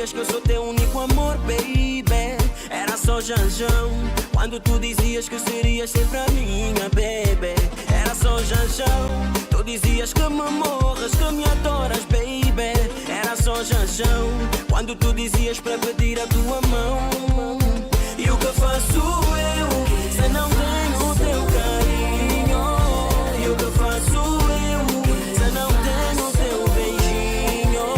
dizias que eu sou teu único amor, baby, era só janjão. Quando tu dizias que serias sempre a minha, baby, era só janjão. Tu dizias que me morres, que me adoras, baby, era só janjão. Quando tu dizias para pedir a tua mão. E o que faço eu se não tenho o teu carinho? E o que faço eu se não tenho o teu beijinho?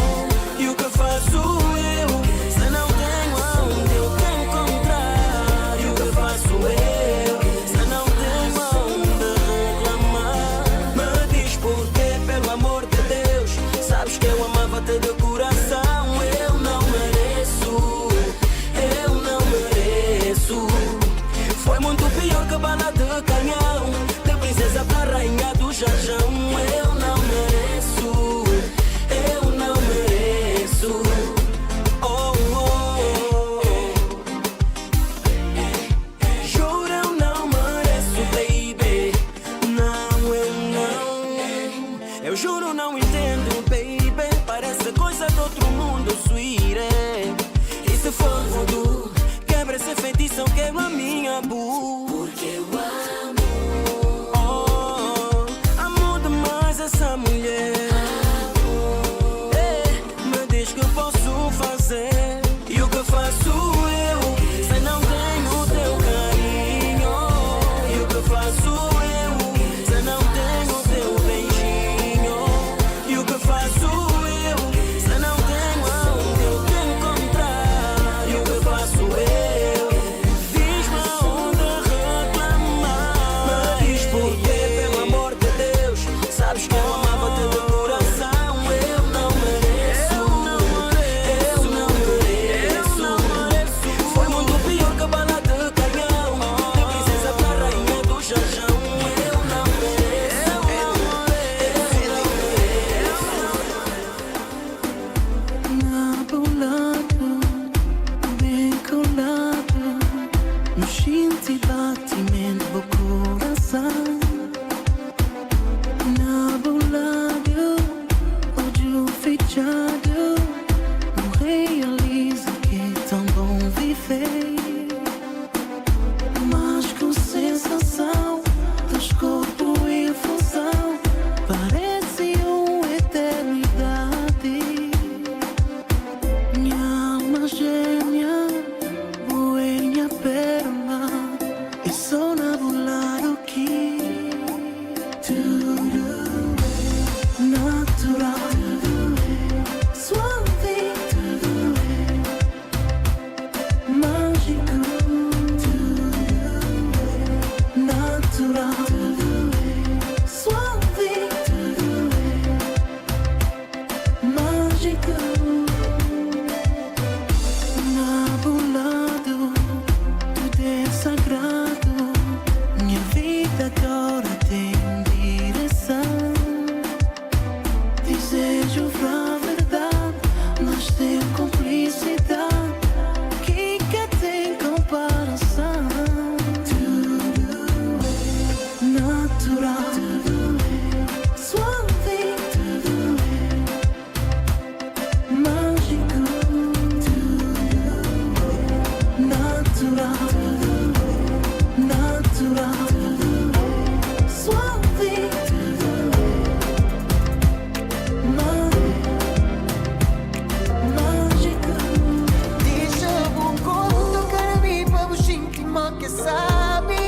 E o que faço eu se não tenho aonde eu te encontrar? E o que faço eu se não tenho aonde reclamar? Me diz porquê, pelo amor de Deus. Sabes que eu amava-te de coração. Eu não mereço, eu não mereço. Foi muito pior que bala de canhão, de princesa pra rainha do jajão. Eu não mereço, eu não mereço. Oh, oh, oh. Juro, eu não mereço, baby. Não, eu não. Eu juro, não entendo, baby. Parece coisa do outro mundo, sweetie. E se for voodoo, quebra esse feitiço, eu quero a minha boo. Porque eu amo, oh, amo demais essa mulher. Me diz que posso fazer. E o que faço eu se não tenho o teu carinho? E o que faço eu se não tenho o teu beijinho? E o que faço eu se não tenho aonde eu te encontrar? E o que faço eu? Diz-me aonde reclamar. Me diz porquê, pelo amor de Deus. Sabes que eu amava-te de coração. Eu não mereço, eu não mereço. Foi muito pior que bala de canhão, de princesa pra rainha do jajão. Eu não mereço, eu não Nabulado, bem colado no xinte batimento do coração. Nabulado, ódio fechado, não realizo que é tão bom viver. Mas com sensação dos corpos em fusão, parece uma eternidade. Minha alma gêmea, minha perna, e sou nabulado que tudo é natural, tudo é suave, tudo é mágico, tudo é natural, tudo é suave, tudo é mágico. Nabulado, tudo é sagrado. Minha vida agora tem direção. Desejo pra verdade, mas tem cumplicidade que tem comparação. Tudo é natural, tudo é suave, tudo é mágico, natural, natural, suave, mágico. Deixa-me tocar a mim para vos sentir que sabe.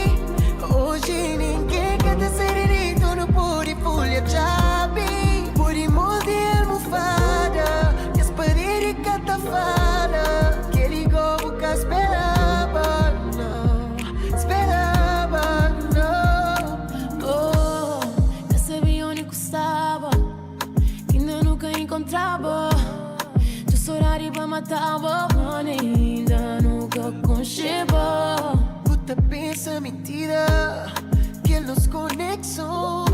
Hoje ninguém quer te serenito, não pode folha chave. Pode molde almofada, e as paredes catafada. Que ligou o que esperava, não esperava, não. Oh, eu sabia onde estava, que ainda nunca encontrava. Tu sorari pra matava, ainda nunca concheba. Puta pensa mentira, que ele nos conexão.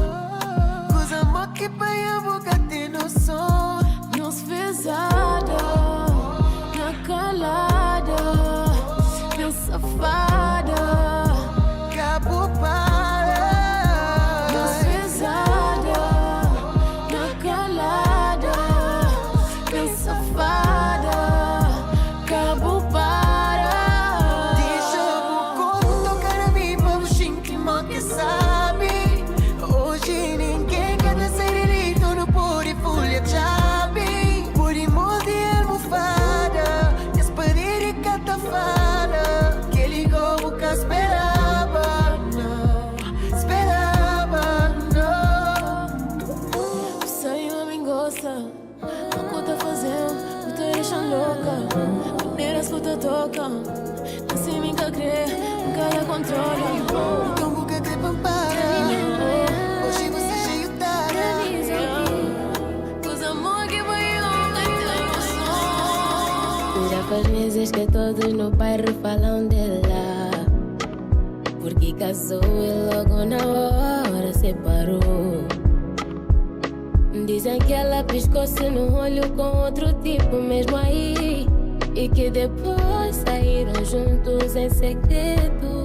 Coisa má que pai a boca tem noção. Nos pesada, na calada, meu safada. Cabo para. Nos pesada, na calada, meu safada. toca. Assim me crer, nunca ia controla. Então boca de pampara. Hoje você cheio d'ara. Os amor que foi ontem tem noção. Já faz meses que todos no bairro falam dela. Porque casou e logo na hora separou. Dizem que ela piscou-se no olho com outro tipo mesmo aí. E que depois saíram juntos em segredo.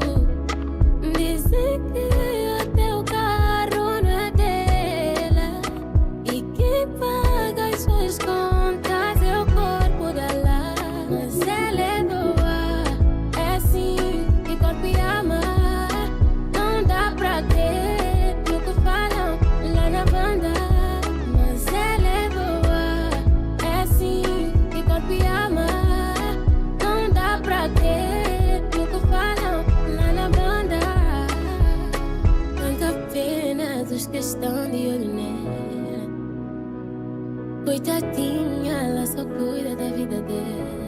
Dizem que até o carro não é dela. E quem paga as suas contas é o corpo dela. Mas ela é boa, é assim, de corpo e alma. Não dá pra crer no que falam lá na banda. Mas ela é boa, é assim, de corpo e alma. Não dá pra crer no que falam lá na banda. Tanta pena dos que estão de olho nela. Coitadinha, ela só cuida da vida dela.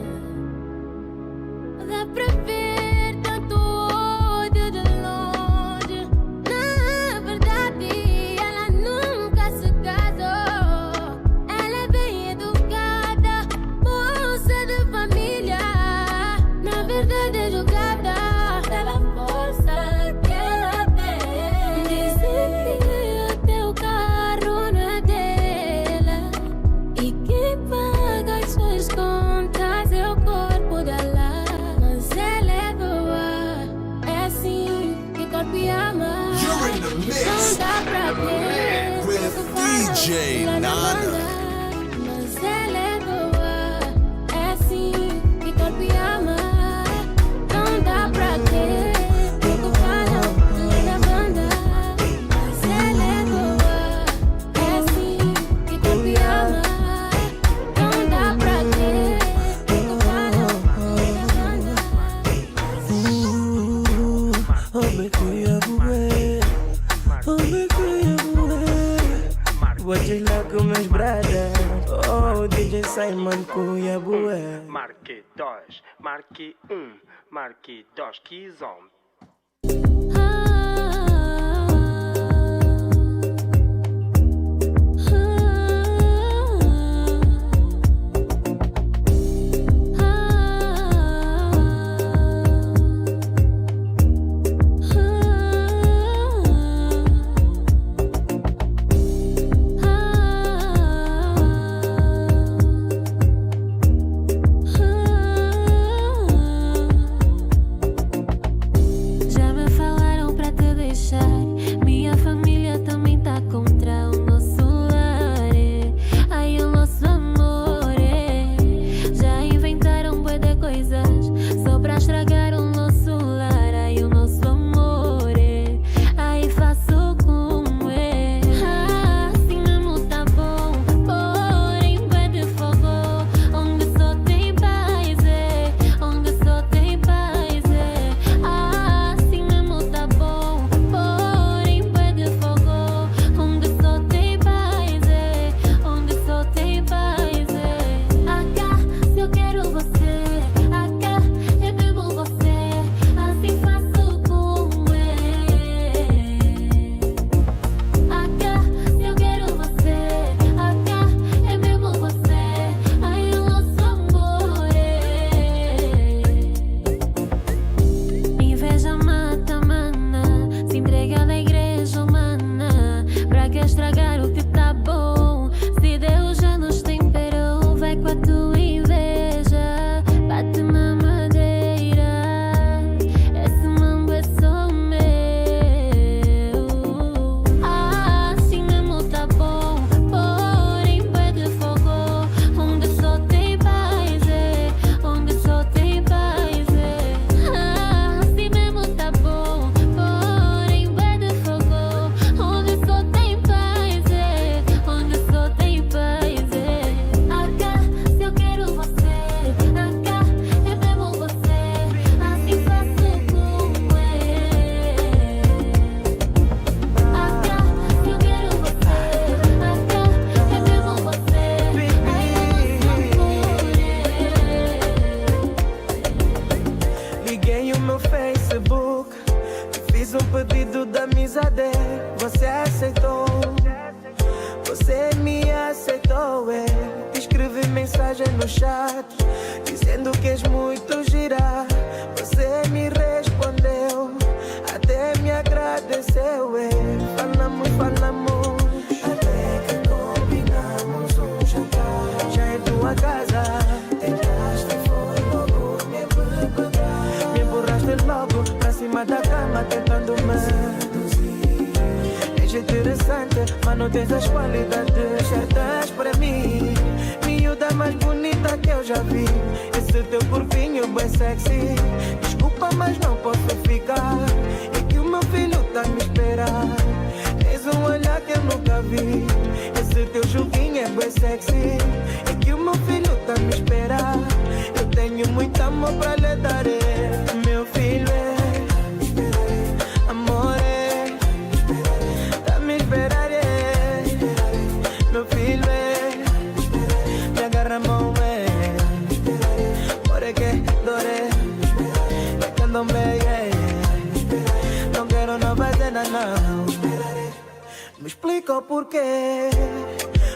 Dá pra ver tanto ódio de longe. Na verdade, ela nunca se casou. Ela é bem educada, moça de família. Na verdade, é jogada pela força que ela tem. Dizem que até o carro não é dela. E quem paga as suas contas é o corpo dela. Mas ela é boa, é assim, de corpo e alma. You're in the mix Não dá pra ver with o que falam DJ lá na Nana. banda. Mas ela é boa, é assim, de corpo e alma. Não dá pra ver o que falam lá na banda. Mas ela é boa, é assim, de corpo e alma. Não dá pra ver o que falam lá na banda. Oh, me cuya bué. Oh, me cuya bué. Watch it like a meus brother. Oh, DJ Simon cuya bué. Marque 2, marque 1, marque 2, Kizom. liguei o meu Facebook, fiz um pedido de amizade, você aceitou. Você me aceitou, escrevi mensagem no chat, dizendo que és muito gira. Você me respondeu, até me agradeceu, falamos, até que combinamos um jantar. Já em tua casa, tentaste, foi logo me bebedar. Me empurraste logo pra cima da cama, tentando me seduzir. És interessante, mas não tens as qualidades certas para mim. Miúda mais bonita que eu já vi, esse teu corpinho bem sexy. Desculpa, mas não posso ficar, é que o meu filho tá a me esperar. Tens um olhar que eu nunca vi, esse teu joguinho é bem sexy. É que o meu filho tá a me esperar, eu tenho muito amor pra lhe dar. Meu filho amor, tá a me esperar. Meu filho me agarra a mão, por que dore, candomblé, não quero não fazer nada, não. Me explica o porquê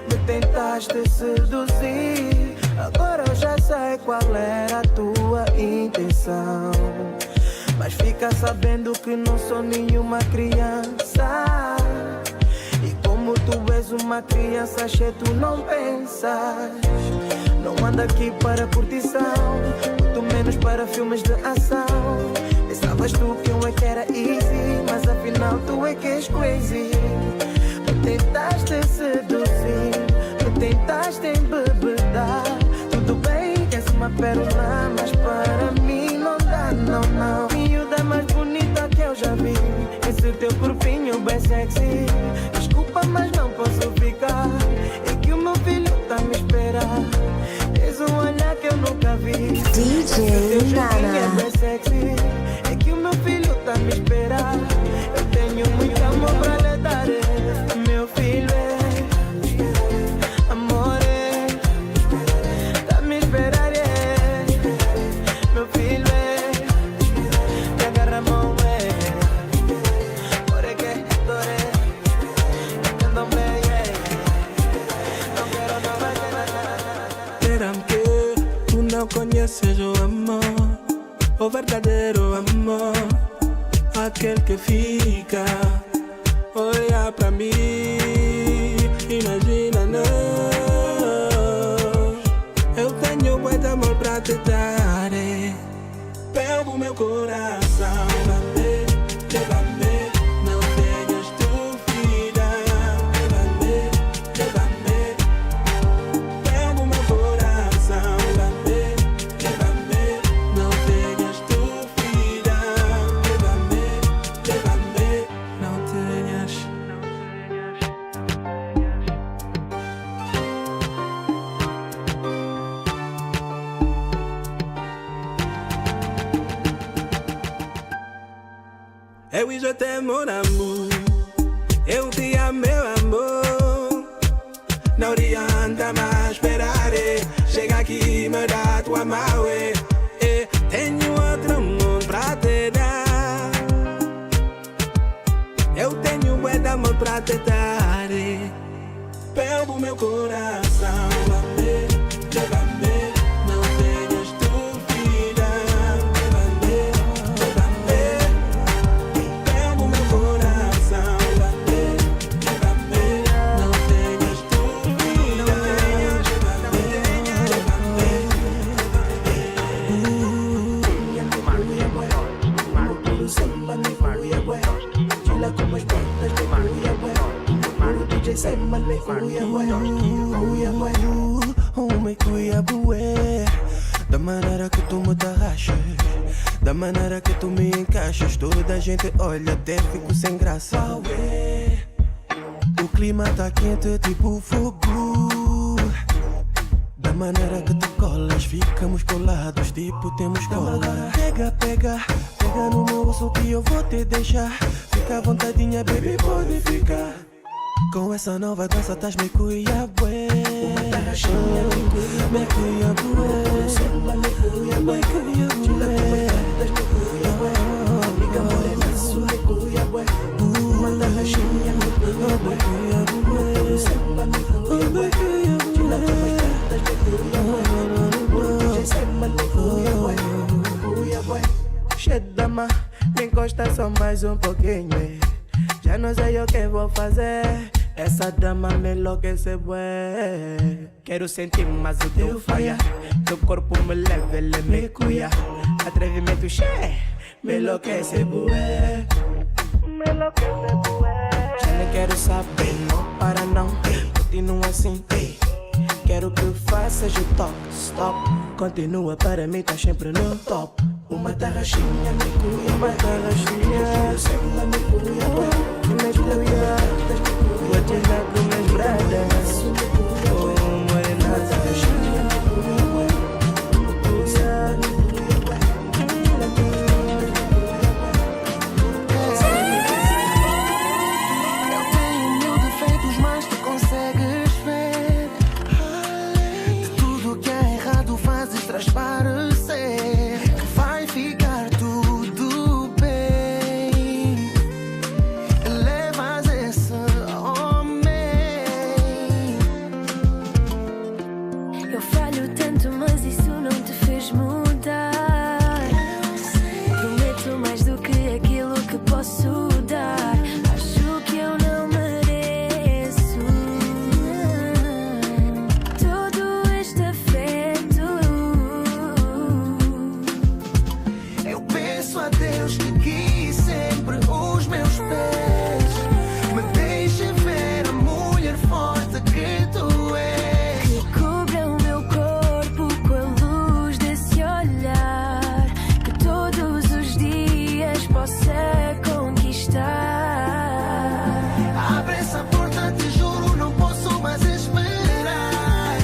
me tentaste seduzir. Agora eu já sei qual era a tua intenção, mas fica sabendo que não sou nenhuma criança. E como tu és uma criança, che, tu não pensas. Não anda aqui para curtição, muito menos para filmes de ação. Pensavas tu que eu é que era easy, mas afinal tu é que és crazy. Me tentaste seduzir, me tentaste embebedar. Tudo bem que és uma pérola, mas para mim não dá, não. Miúda mais bonita que eu já vi, esse teu corpinho bem sexy. Desculpa, mas não posso ficar, é que o meu filho tá a me esperar. Tens um olhar que eu nunca vi, DJ Nana. é bem sexy. É que o meu filho tá a me esperar, eu tenho muito amor pra lhe dar. Meu filho amor, tá a me esperar. Meu filho me agarra a mão, por que dore, candomblé, não quero não fazer nada. Dirán que tú no conoces o amor, o verdadeiro amor, aquele que fica, olha pra mim, imagina nós. Eu tenho muito amor pra te dar, pego o meu coração, leva-me, não tenhas dúvida, leva-me, pego o meu coração, leva-me, não tenhas dúvida, leva-me, não tenhas. Eu e je t'aime mon amour, eu te amo meu amor. Não adianta mais esperar, chega aqui e me dá tua mão, tenho outro mundo pra te dar. Eu tenho muito amor pra te dar, pego o meu coração, leva-me, não tenhas dúvida, leva-me, pego o meu coração, leva-me, não tenhas dúvida, me cuida, bué. Da maneira que tu me tarrachas, da maneira que tu me encaixas, toda a gente olha, até fico sem graça. O clima tá quente tipo fogo, da maneira que tu colas, ficamos colados tipo temos cola. Pega no meu osso que eu vou te deixar. Fica à vontadinha, baby, pode ficar. Com essa nova dança, tás me cuia, bué. Dama, me encosta só mais um pouquinho. Já não sei o que vou fazer. Essa dama me enlouquece, bué. Quero sentir mais o teu faia. Teu corpo me leva, ele me cuia. Atrevimento cheio, me enlouquece, bué. Me enlouquece, bué. Já nem quero saber, não para não. Continua assim, quero que faças o toque, stop. Continua para mim, tá sempre no top. Uma tarraxinha me cuia, uma tarraxinha sempre me cuia, me cuia. Vou te dar com minhas bradas. Oh, morena tarraxinha me cuia, Eu tenho mil defeitos, mas tu consegues ver. De tudo que é errado fazes transparecer. Vai ficar tudo bem. Levas esse homem. Eu falho tanto, mas isso não te fez mudar. Prometo mais do que aquilo que posso dar. Acho que eu não mereço todo este afeto. Eu peço a Deus que guie sempre os meus pés. Me deixe ver a mulher forte que tu és. Que cubra o meu corpo com a luz desse olhar. Que todos os dias possa conquistar. Abre essa porta, te juro, não posso mais esperar.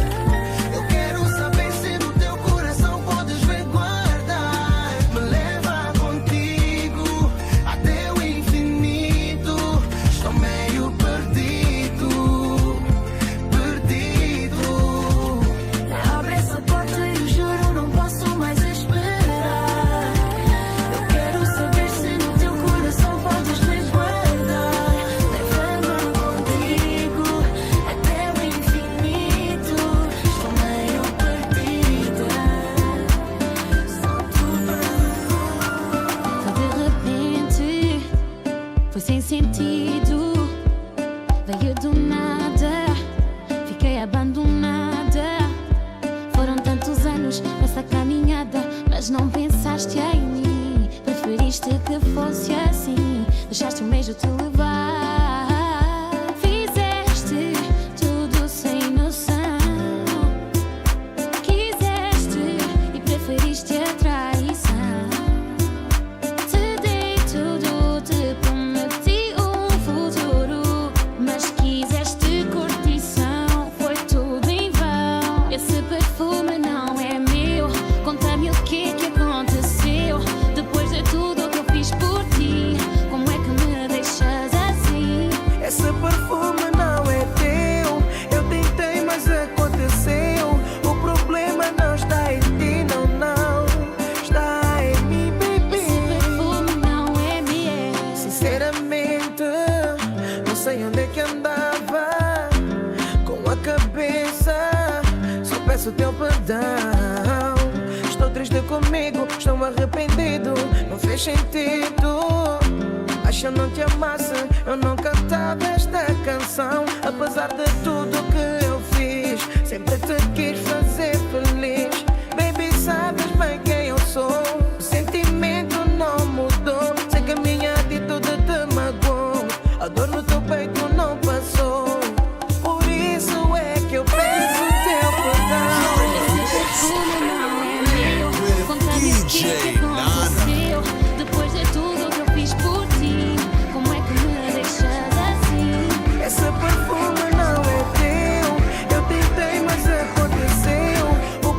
Eu quero saber se no teu coração podes ver guardar. Me leva contigo até o infinito. Estou meio perdido, perdido. Abre essa porta, eu juro, não posso mais esperar. Eu quero saber se no teu coração podes me guardar. Leva-me contigo até o infinito. Estou meio perdida. Só de repente, foi sem sentido. Veio do nada, fiquei abandonada. Foram tantos anos nessa caminhada, mas não pensaste em mim. Preferiste que fosse assim, deixaste o mesmo te levar. Fizeste tudo sem noção. Quiseste e preferiste a traição. Te dei tudo, te prometi um futuro, mas quiseste curtição, foi tudo em vão. Esse perfume não é meu. Conta-me o que aconteceu. Depois de tudo que eu fiz por ti, como é que me deixas assim? Esse perfume não é teu. Eu tentei, mas aconteceu. O problema não está em ti, não, não. Está em mim, baby. Esse perfume não é meu. Sinceramente, não sei onde é que andava com a cabeça. Só peço teu perdão. Estou triste comigo, estou arrependido. Não fez sentido. Acho que eu não te amasse, eu não cantava esta canção. Apesar de tudo que eu fiz, sempre te quis fazer feliz. Baby, sabes bem quem eu sou. O sentimento não mudou. Sei que a minha atitude te magoou. A dor no teu peito não passou. Por isso é que eu peço teu perdão. Esse perfume não é meu. Conta-me o que aconteceu. Depois de tudo que eu fiz por ti, como é que me deixas assim? Esse perfume não é teu. Eu tentei, mas aconteceu. O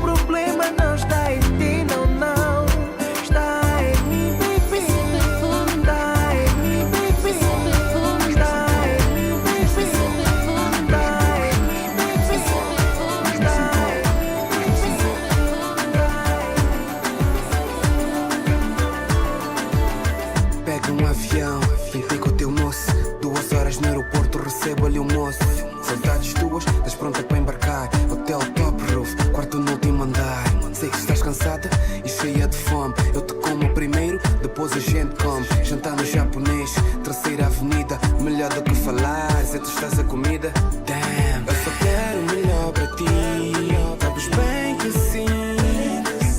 depois a gente come. Jantar no japonês, terceira avenida. Melhor do que falar, se tu estás a comida. Damn, eu só quero o melhor para ti. Sabes bem que sim.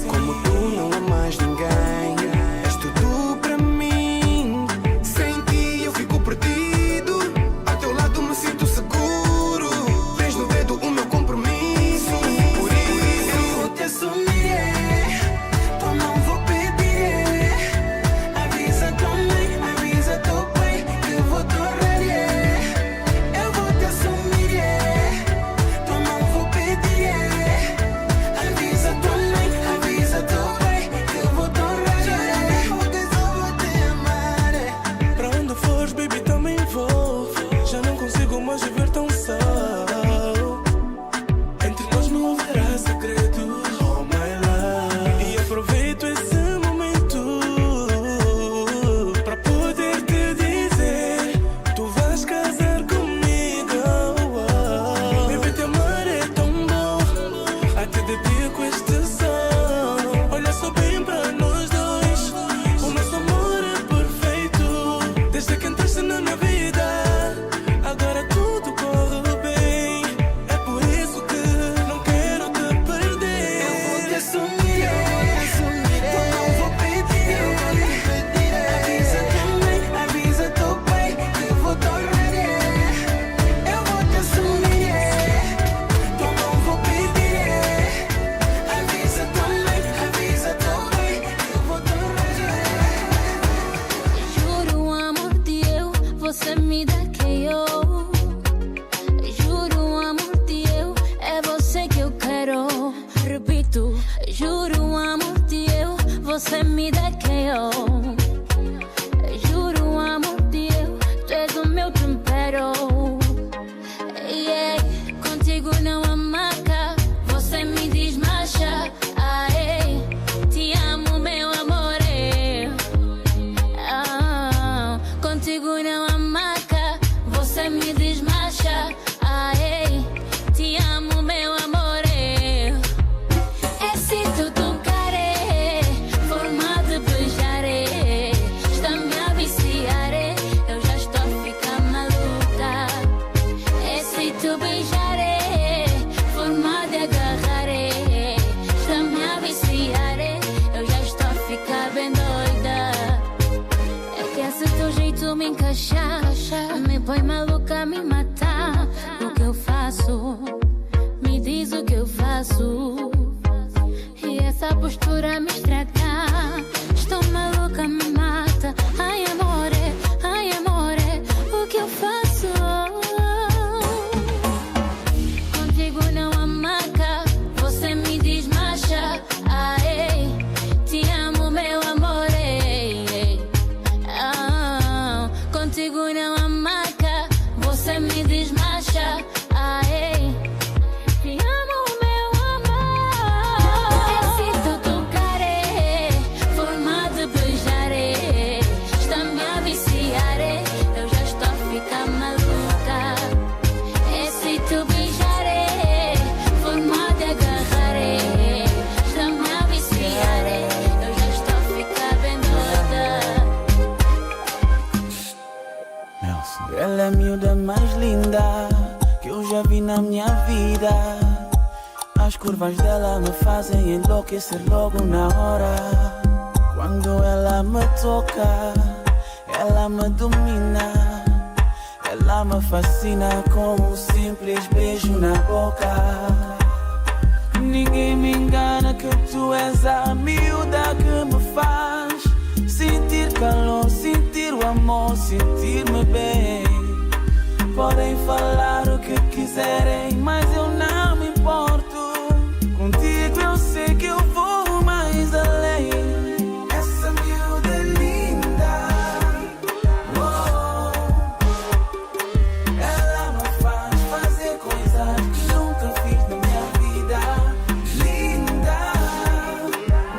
Como tu não há mais ninguém. És tudo para mim. Sem ti eu fico perdido. Ao teu lado me sinto seguro. Tens no dedo o meu compromisso. Por isso eu vou te assumir. Me põe maluca, me matar. O que eu faço? Me diz o que eu faço. E essa postura me estraga. Estou maluca, me mata. Ai amore, o que eu faço? Contigo não há maca. Você me desmancha. Ai, te amo, meu amor. Contigo não há maca. Você me desmancha. Ai, te amo, meu amor. Esse tu tocaré, forma de beijaré. Está-me a viciar. Eu já estou a ficar maluca. Esse tu beijaré, forma de agarraré. Está-me a viciar. Eu já estou a ficar bem doida. Ela é a miúda mais linda que eu já vi na minha vida. As curvas dela me fazem enlouquecer logo na hora. Quando ela me toca, ela me domina. Ela me fascina com um simples beijo na boca. Ninguém me engana que tu és a miúda que me faz sentir calor, sentir o amor, sentir-me bem. Podem falar o que quiserem, mas eu não me importo. Contigo eu sei que eu vou mais além. Essa miúda é linda. Oh, ela me faz fazer coisas que nunca fiz na minha vida. Linda.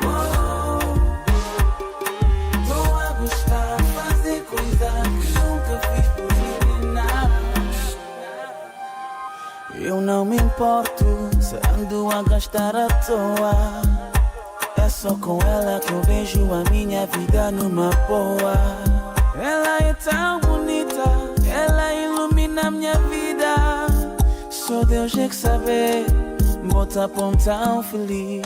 Oh, tô a gostar de fazer coisas que nunca fiz por menina. Eu não me importo se ando a gastar à toa. É só com ela que eu vejo a minha vida numa boa. Ela é tão bonita, ela ilumina a minha vida. Só Deus é que sabe, bota pão tão feliz.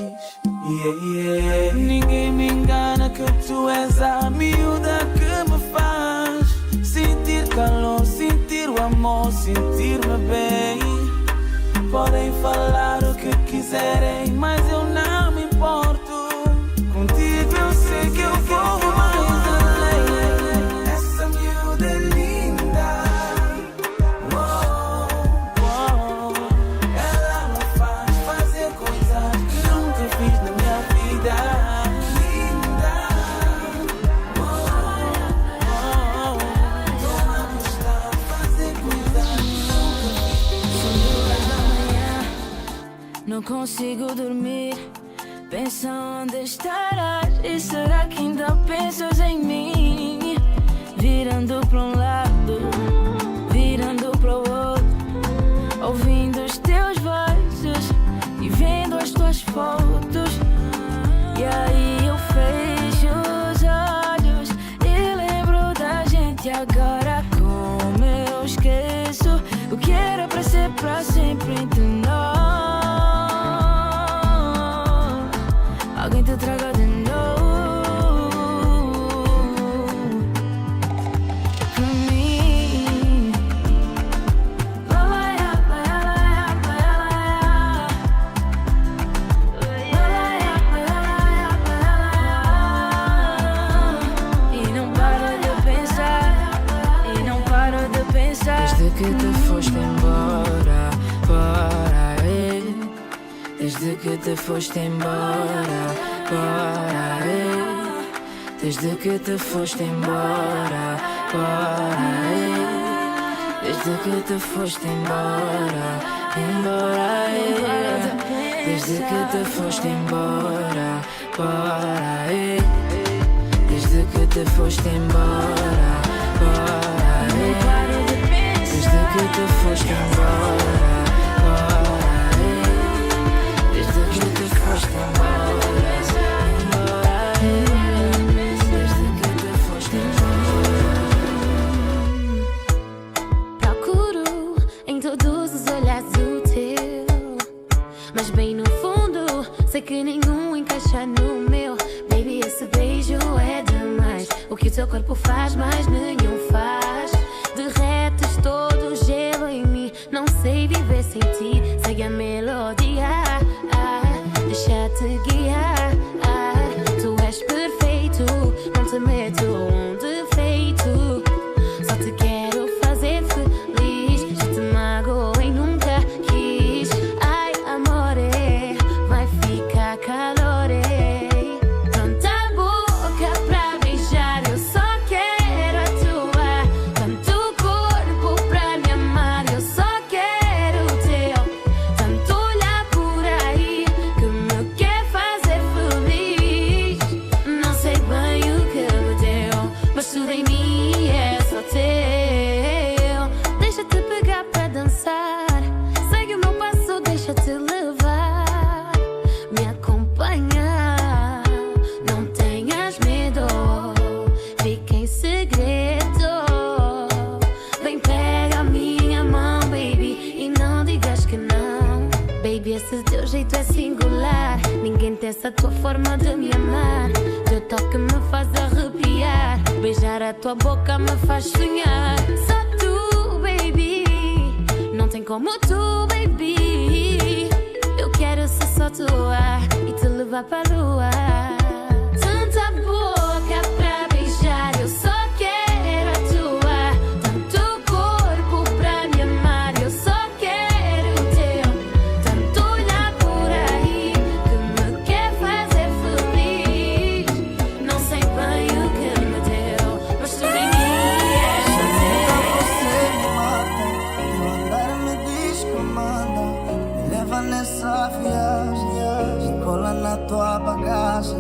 Ninguém me engana que tu és a miúda que me faz sentir calor, sentir o amor, sentir-me bem. Podem falar o que quiserem, mas eu não me importo. Contigo eu sei que eu vou mais além. Essa miúda é linda. Ela me faz fazer coisas que nunca fiz na minha vida. Linda. Estou a gostar de fazer coisas que nunca fiz. Não consigo dormir, pensa onde estarás. E será que ainda pensas em mim? Virando para um lado, virando para o outro, ouvindo os teus vozes e vendo as tuas fotos. E aí eu fecho os olhos e lembro da gente. Agora como eu esqueço o que era para ser para sempre entre nós. Alguém te traga de novo pra mim. E não paro de pensar, e não paro de pensar. Desde que te foste embora, para ir. Desde que te foste embora, para ir. Desde que te foste embora, para ir. Desde que te foste embora, embora ir. Desde que te foste embora, para ir. Desde que te foste embora, para ir. Desde que te foste embora, para ir. Desde que te foste embora, desde que te foste embora. Procuro em todos os olhares o teu, mas bem no fundo sei que nenhum encaixa no meu. Baby, esse beijo é demais. O que o teu corpo faz, mais nenhum faz. Derretes todo o gelo em mim. Não sei viver sem ti. Segue a melodia, deixa-te guiar. Tu és perfeito, não te meto um defeito. Só te quero fazer feliz. Já te magoei, nunca quis. Ai, amore, vai ficar calor. Tanta boca pra beijar, eu só quero a tua. Tanto corpo pra me amar, eu só quero o teu. Tanto olhar por aí que me quer fazer feliz. Não sei bem o que me deu, mas tudo em mim é só teu. Deixa-te pegar pra dançar, segue o meu passo, deixa-te levar. Me acompanha, não tenhas medo, fica em segredo. Vem, pega a minha mão, baby, e não digas que não. Baby, esse teu jeito é singular. Ninguém tem essa tua forma de me amar. Teu toque me faz arrepiar. Beijar a tua boca me faz sonhar. Só tu, baby, não tem como tu, baby. Eu quero ser só tua e te levar pra lua. Tanta boca pra beijar, eu só quero a tua. Tanto corpo pra me amar, eu só quero o teu. Tanto olhar por aí que me quer fazer feliz. Não sei bem o que me deu, mas tudo em mim é só teu. Teu andar me diz que manda, me leva nessa viagem, me cola na tua bagagem.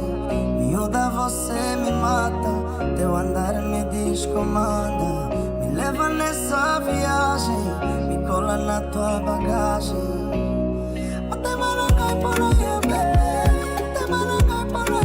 Miúda, você me mata. Teu andar me diz que manda, me leva nessa viagem, me cola na tua bagagem. Bota Maracai por aí, bebê. Bota Maracai por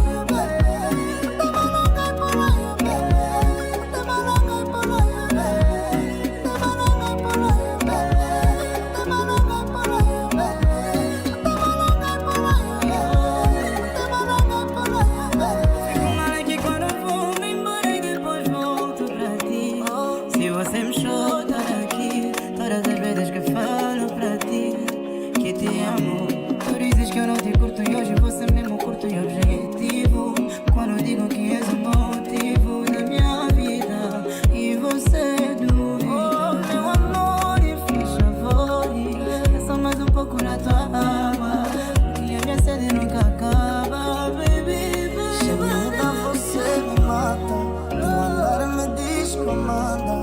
comanda.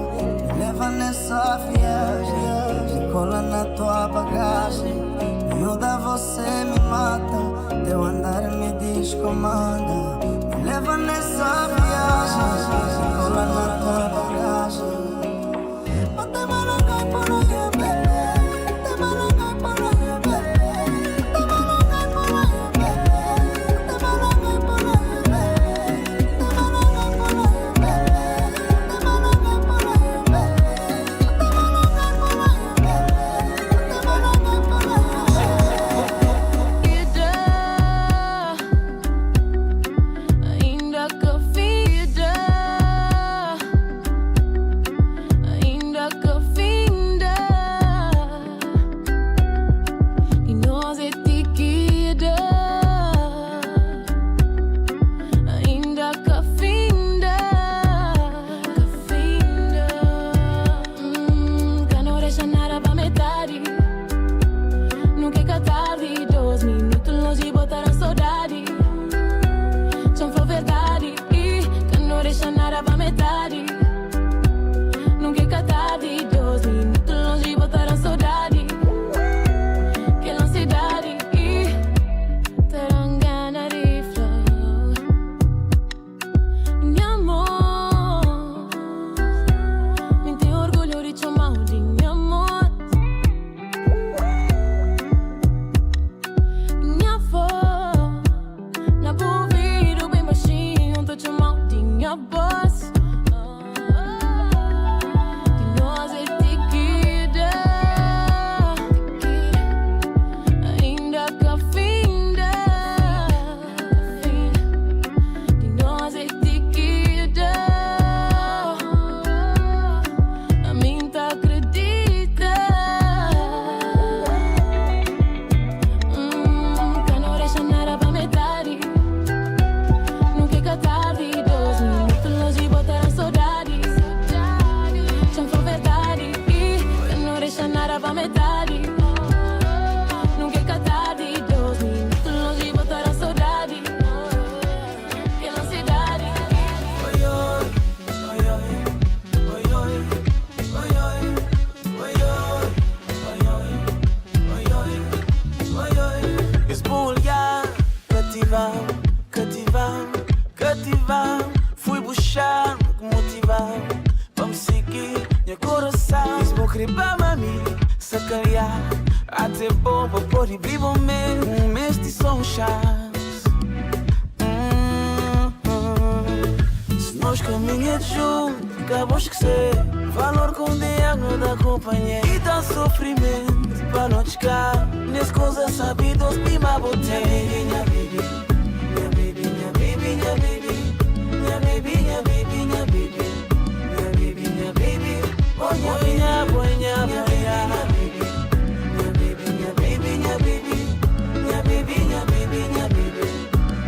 Me leva nessa viagem, me cola na tua bagagem. Miúda, você me mata, teu andar me descomanda. Me leva nessa viagem, me cola na tua bagagem. Bota malanga por aí, bebê. Bota malanga por aí, bebê. Bota malanga por aí, bebê. Bota malanga por aí, bebê. Bota malanga por aí, bebê. Bota malanga por aí, bebê. Bota malanga por aí, bebê. Bota malanga por aí, ainda que vida, ainda que finda, e nós é tiquida, ainda que finda, que não deixa nada pra metade, nunca é tarde, 2 minutos longe botar a saudade. Só for verdade, que não deixa nada pra metade. Nunca é tarde, 2 minutos longe botar a saudade. Que não cidade, terangana de flor. Minha amor, me tem orgulho de chamar de minha amor. Minha avó, na ouvido bem baixinho, tô chamando de minha voz. Que nós é tiquida, ainda que finda. Que nós é tiquida, a mim tá acredita. Que não deixa nada pra metade. Nunca é tarde, 2 minutos longe botar a saudade. Só for verdade, que não deixa nada pra metade. Nunca é tarde, 2 minutos longe botar a saudade. Que não cidade. Oi, oi, oi, oi, oi, oi, oi, oi, oi, oi, oi. Esse bom olhar cativar, cativar, cativar. Fui buscar, motivar, pra me seguir, meu coração. Esse bom querer pra mami, sacanear. Até bom pra pôr e vivo um mês de som chás. Se nós caminhamos juntos, acabou de esquecer. Valor com diálogo da companhia. E dá sofrimento pra não chegar. Nesse coisa sabidos, pima botei. Minha baby, minha baby, minha baby, minha baby. Minha baby, minha baby, minha baby. Minha baby, minha baby. Oh, minha baby, minha baby, minha baby, minha baby, minha baby. Minha baby, minha baby, minha baby.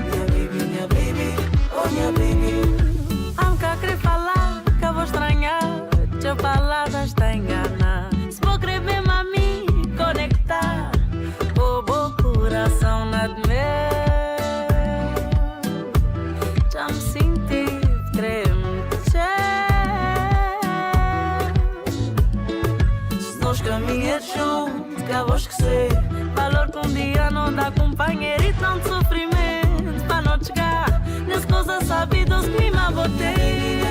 Minha baby, minha baby. Oh, minha baby. Nunca querer falar, que eu vou estranhar. Tua palavra está engana. Se vou querer mesmo a mim conectar, o bom coração na de meu. Já me senti tremer. Se nós caminhamos juntos, acabou de esquecer. Valor que um dia não dá companheiro e tanto sofrimento pra não chegar. Nesse coisa sabidos que me botei.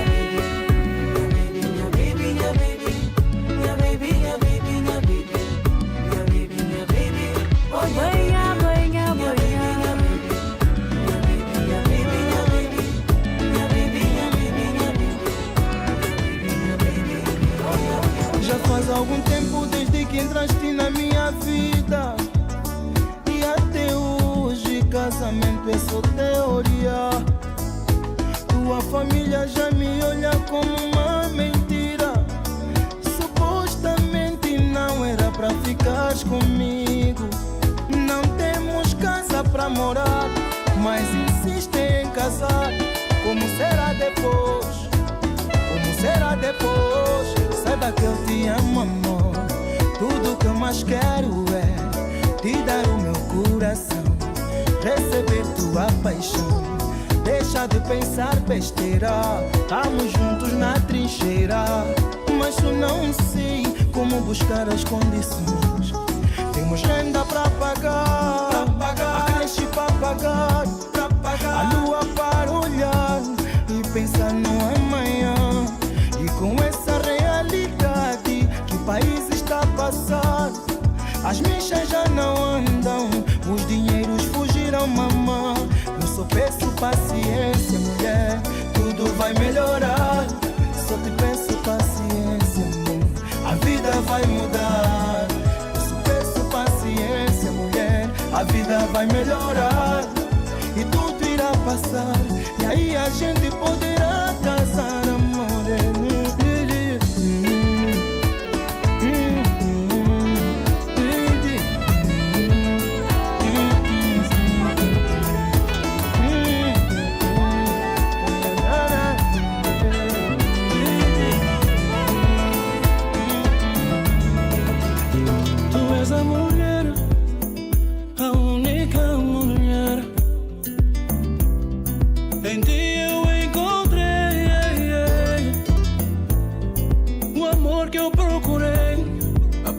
Já faz algum tempo desde que entraste na minha vida, e até hoje casamento é só teoria. Tua família já me olha como uma mentira. Supostamente não era pra ficares comigo. Não temos casa pra morar, mas insistem em casar. Como será depois? Como será depois? Saiba que eu te amo, amor. Tudo que eu mais quero é te dar o meu coração, receber tua paixão. Deixa de pensar besteira, estamos juntos na trincheira. cheirar, mas eu não sei como buscar as condições. Temos renda pra pagar, a creche pra pagar, a lua para olhar e pensar no amanhã. E com essa realidade que o país está a passar, as mechas já não andam, os dinheiros fugiram, mamã. Eu só peço paciência, mulher, tudo vai melhorar. Só te peço paciência, amor, a vida vai mudar. Eu só peço paciência, mulher, a vida vai melhorar. E tudo irá passar, e aí a gente poderá casar, amor.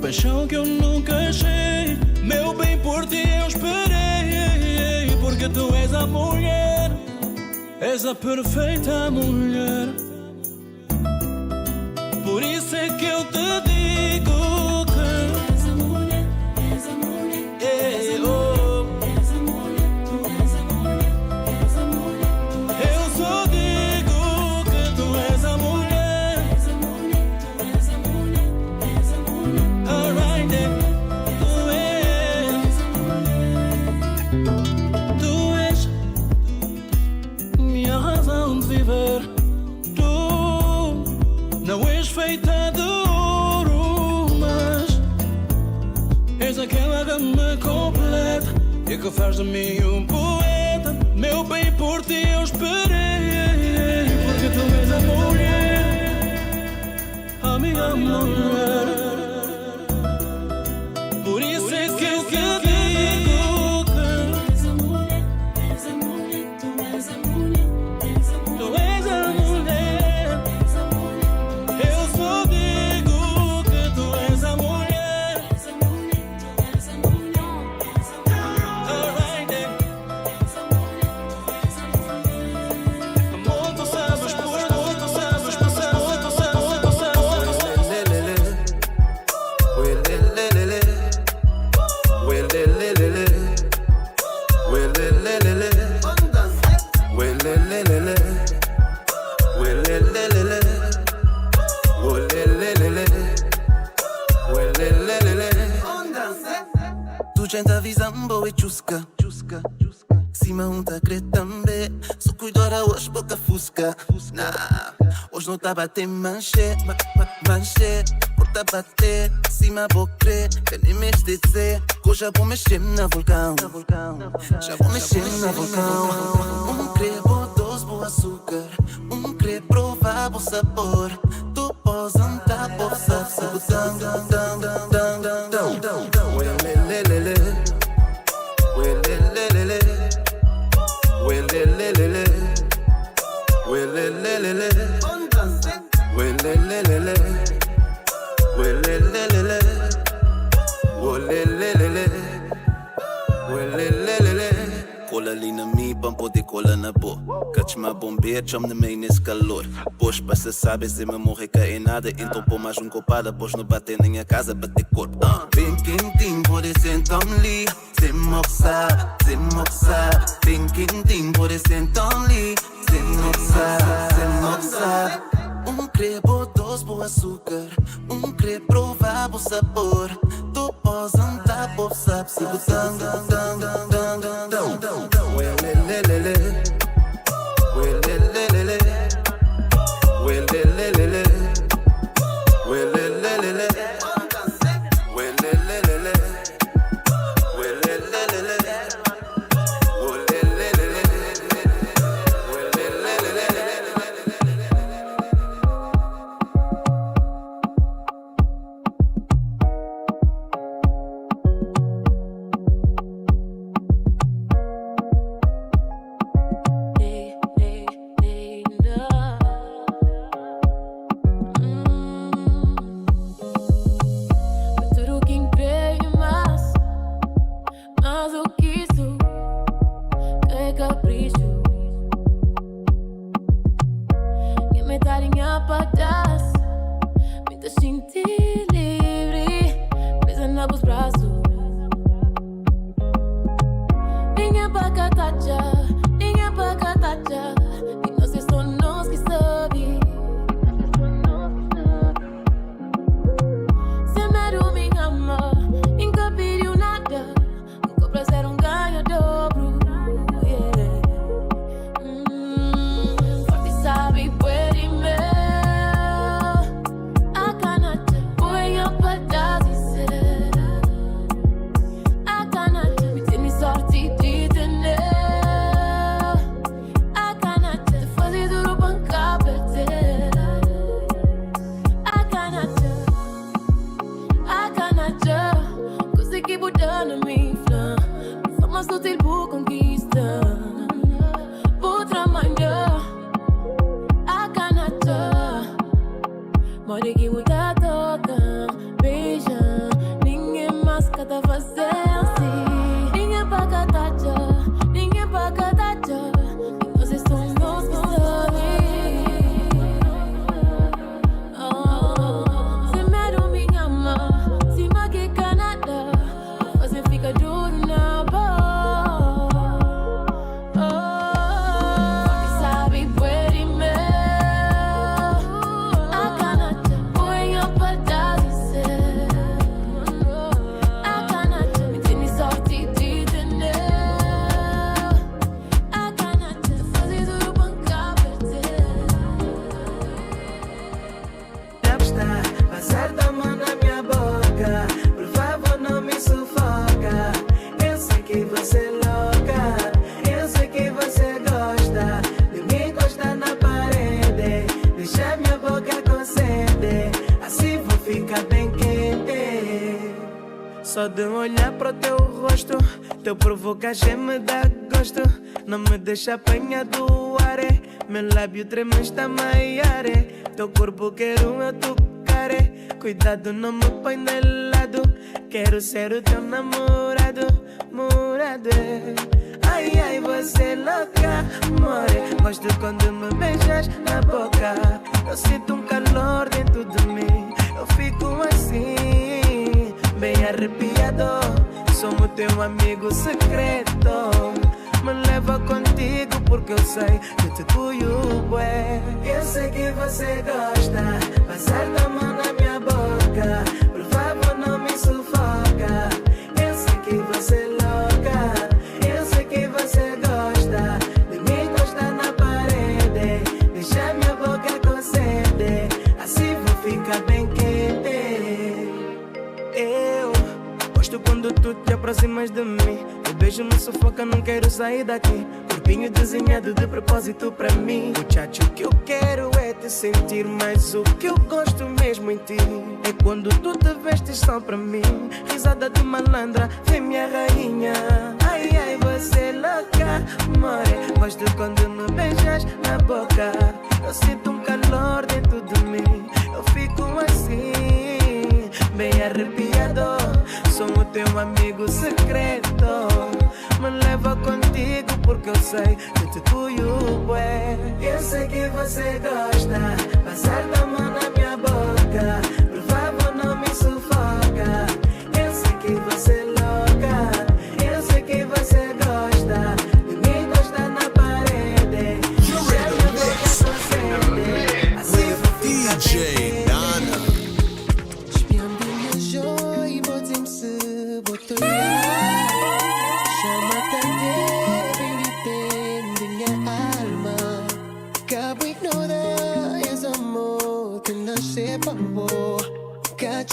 Paixão que eu nunca achei, meu bem, por ti eu esperei. Porque tu és a mulher, és a perfeita mulher. Por isso é que eu te digo que és a mulher, és a mulher, és a mulher, és a mulher, tu és a mulher, és a mulher. Eu só digo que tu és a mulher, és a mulher, tu és a mulher, és a mulher. Não és feita de ouro, mas és aquela que me completa e que faz de mim um poeta. Meu bem, por ti eu esperei. Porque tu és a mulher, a minha mulher. Por isso é que eu te digo que és a mulher, és a mulher, tu és a mulher, és a mulher. Tu és a mulher. Gente visão e chusca, cima tá cretambe, só cuidora hoje boca fusca. Nah, hoje não tá bater manche, porta bater, cima vou crer, que nem me dizer, que hoje vou mexer na vulcão, já vou mexer na vulcão. Crebo, dois bo açúcar, crê provar o sabor, tu pode andar por sabe, cola ali na mi, pra poder colar na boa. Catch-me bombeiro, chama-me meio nesse calor. Pois pra se saber se me morrer cair nada. Então pô mais um copada, pois não bater nem a casa, bater corpo. Bem quentinho, pode sentar ali. Sem moçar, bem quentinho, pode sentar ali. Sem moçar. Crebo, dois bo açúcar, crê provar o sabor. Tu podes andar por sabe, se botando, apagas. Me te senti livre, presa nos braços. Ninguém pra catacha, ninguém pra catacha. E nós é só nós que sabe. Se medo me ama, nunca pediu nada. Nunca pra ser ganho dobro. Yeah. Forte sabe, puede me. A canata, põe a patas e ser. A canata, me tem sorte de tener. A canata, te fazer duro bancar perder. A canata, consegui botar na minha flã. Fama sutil por conquista. Outra manhã. A canata, mora que muda toca. Beija, ninguém mais cata fazer assim. Ninguém pra catacha, ninguém pra catacha. E nós somos nós que sabe. Se medo me ama, se mague Canadá. Fazer fica duro na boa. Sabe, puede me. A canata, põe a patas e ser. A canata, me tem sorte de tener. A canata, te fazer duro bancar perder. Já está, passar tua mão na minha boca. Por favor, não me sufoca. Eu sei que você é louca. Eu sei que você gosta de me encostar na parede. Deixa minha boca com sede. Assim vou ficar bem quente. Só de olhar pro teu rosto, teu provocação me dá gosto. Não me deixa apanhar do ar. Meu lábio treme está maior. Teu corpo quero eu tocar. Cuidado, não me põe de lado. Quero ser o teu namorado, morado. Ai, ai, você é louca, more. Gosto quando me beijas na boca. Eu sinto calor dentro de mim. Eu fico assim, bem arrepiado. Somos teu amigo secreto. Me leva contigo porque eu sei que te cuido, bué. Eu sei que você gosta, passar tua mão na minha boca. Por favor, não me sufoca. Eu sei que você é louca. Eu sei que você gosta de me encostar na parede. Deixa minha boca com sede. Assim vou ficar bem quente. Eu gosto quando tu te aproximas de mim. O beijo me sufoca, não quero sair daqui. Corpinho desenhado de propósito pra mim. Muchacho, o que eu quero é te sentir. Mas o que eu gosto mesmo em ti é quando tu te vestes só pra mim. Risada de malandra, vem minha rainha. Ai, ai, você é louca, more. Gosto quando me beijas na boca. Eu sinto calor dentro de mim. Eu fico assim, bem arrepiado. Sou o teu amigo secreto. Me leva contigo porque eu sei que te cuido, bué. Eu sei que você gosta, passar tua mão na minha boca. Por favor, não me sufoca. Eu sei que você é louca. Eu sei que você gosta de me encostar na parede. Deixa minha boca com sede. Assim vou ficar DJ Nana.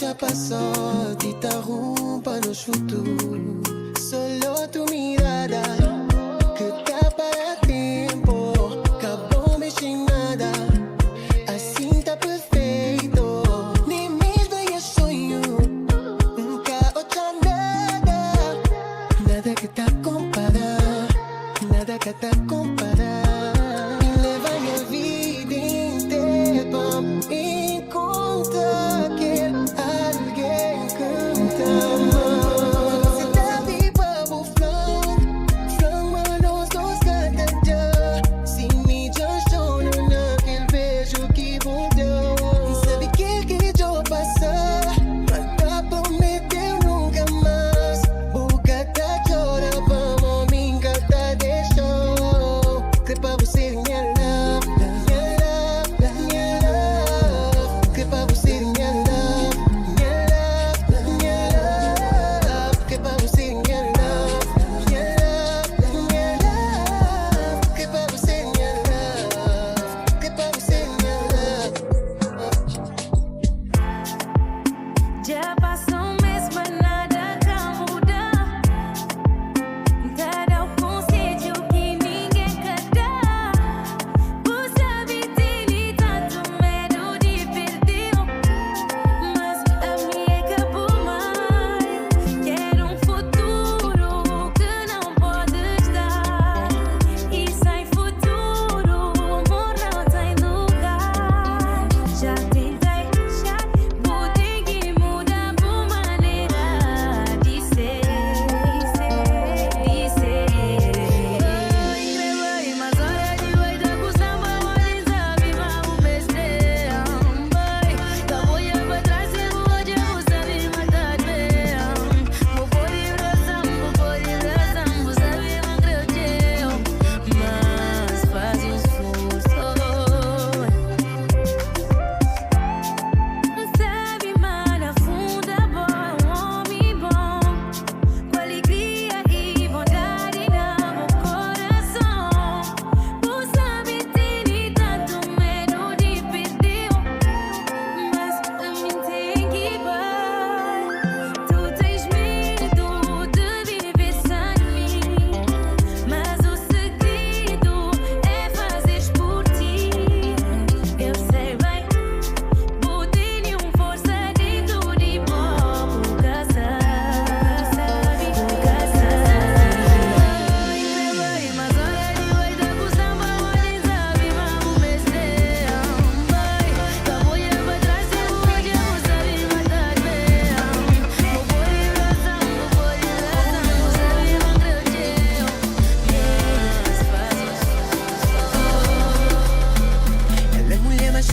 Já passou, te interrompa nos futuros. Solo tu mirada que tapa o tempo. Acabou mexendo nada. Assim tá perfeito. Nem mesmo é sonho. Nunca outra nada. Nada que tá comparado. Nada que tá comparado. E leva minha vida inteira pra encontrar aquele alguém que te ama.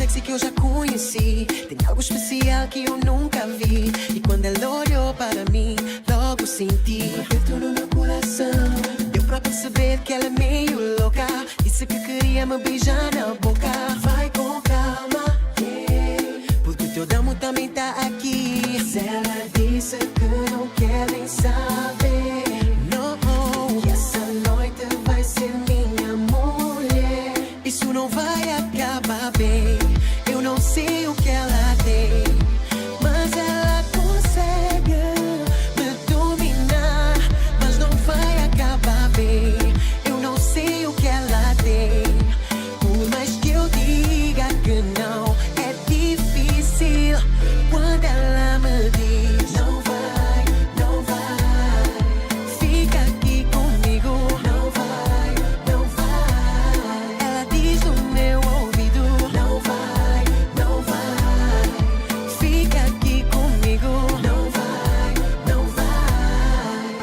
sexy que eu já conheci. Tem algo especial que eu nunca vi. E quando ela olhou para mim, logo senti um aperto no meu coração. Deu pra perceber que ela é meio louca. Disse que queria me beijar na boca. Vai com calma, yeah, porque o teu damo também tá aqui. Se ela disse que não quer nem saber, não, que essa noite vai ser minha mulher. Isso não vai acabar bem. Eu não sei o que ela tem, mas ela consegue me dominar. Mas não vai acabar bem. Eu não sei o que ela tem. Por mais que eu diga que não, é difícil quando ela me diz não vai, não vai. Fica aqui comigo. Não vai, não vai. Ela diz no meu ouvido não vai, não vai. Fica aqui comigo. Não vai, não vai.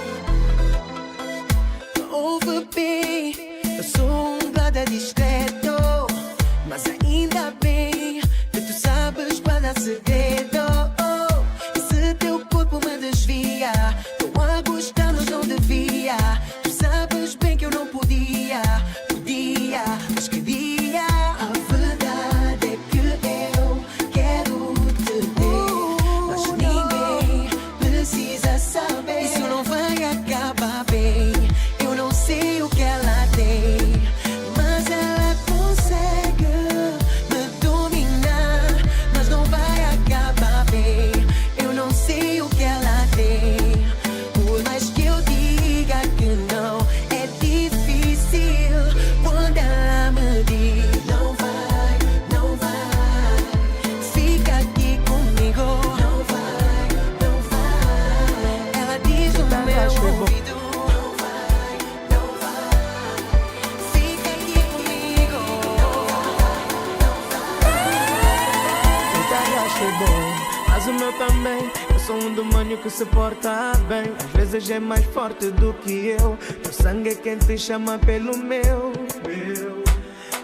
Ouve bem, eu sou um brother discreto, mas ainda bem que tu sabes guardar segredo. E se teu corpo me desvia, tô a gostar mas não devia. Tu sabes bem que eu não podia, mas queria. A verdade é que eu quero te ter, mas ninguém precisa saber. Isso não vai acabar bem. Eu não sei o que ela tem, mas ela consegue me dominar. Mas não vai acabar bem. Eu não sei o que ela tem. Por mais que eu diga que não, é difícil quando ela me diz não vai, não vai. Fica aqui comigo. Não vai, não vai. Ela diz no meu ouvido não vai, não vai. Fica aqui comigo. O teu achei bom, mas o meu também. Eu sou um demônio que se porta bem. Às vezes é mais forte do que eu. Teu sangue é quem te chama pelo meu.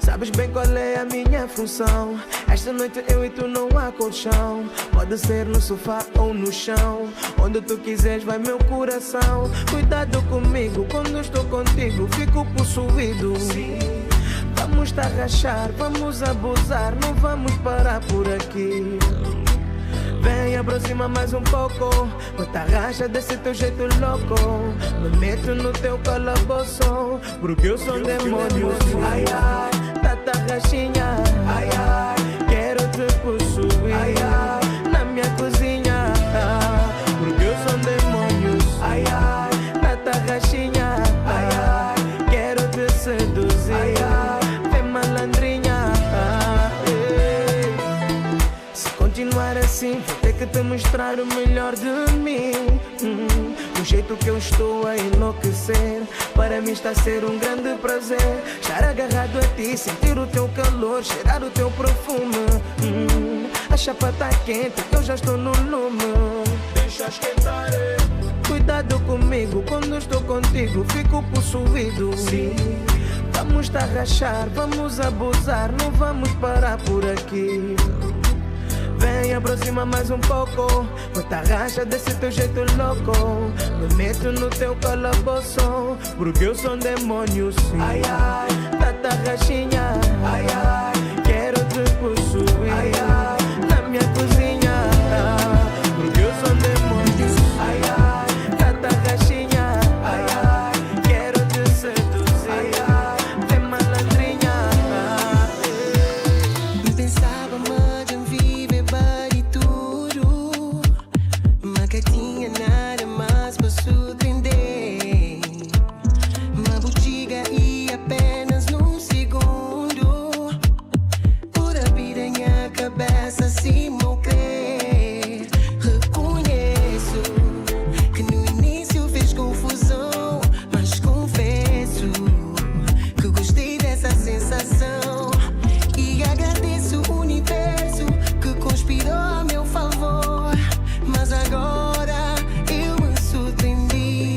Sabes bem qual é a minha função. Esta noite eu e tu não há colchão. Pode ser no sofá ou no chão. Onde tu quiseres vai meu coração. Cuidado comigo, quando estou contigo fico possuído. Vamos tá rachar, vamos abusar, não vamos parar por aqui. Vem, aproxima mais um pouco. Bota racha desse teu jeito louco. Me meto no teu calabouço, porque eu sou um demônio. Ai, ai, tata rachinha. Ai, ai, quero te possuir. Ai, ai, na minha cozinha, porque eu sou um demônio. Ai, ai, tata rachinha. Ai, ai, quero te seduzir. Ai, ai, vem malandrinha. Se continuar assim, vou ter que te mostrar o melhor de mim. Do jeito que eu estou a enlouquecer, para mim está a ser um grande prazer. Estar agarrado a ti, sentir o teu calor, cheirar o teu perfume. A chapa tá quente, eu já estou no lume. Deixa esquentar. Cuidado comigo, quando estou contigo fico possuído. Sim. Vamos tá rachar, vamos abusar, não vamos parar por aqui. Vem, aproxima mais um pouco. Bota racha desse teu jeito louco. Me meto no teu calabouço, porque eu sou um demônio, sim. Ai, ai, tata rachinha. Ai, ai, quero te possuir. Ai, ai, na minha cozinha, porque eu sou um demônio. Ai, ai, tata rachinha. Ai, ai, quero te seduzir. Ai, ai, vem malandrinha. Pensava mais em viver bem tudo, mas que tinha nada mais para surpreender. Uma botiga e apenas num segundo, por a vida em a cabeça se me crer. Reconheço que no início fez confusão, mas confesso que gostei dessa sensação. E agradeço o universo que conspirou a meu favor. Mas agora eu me surpreendi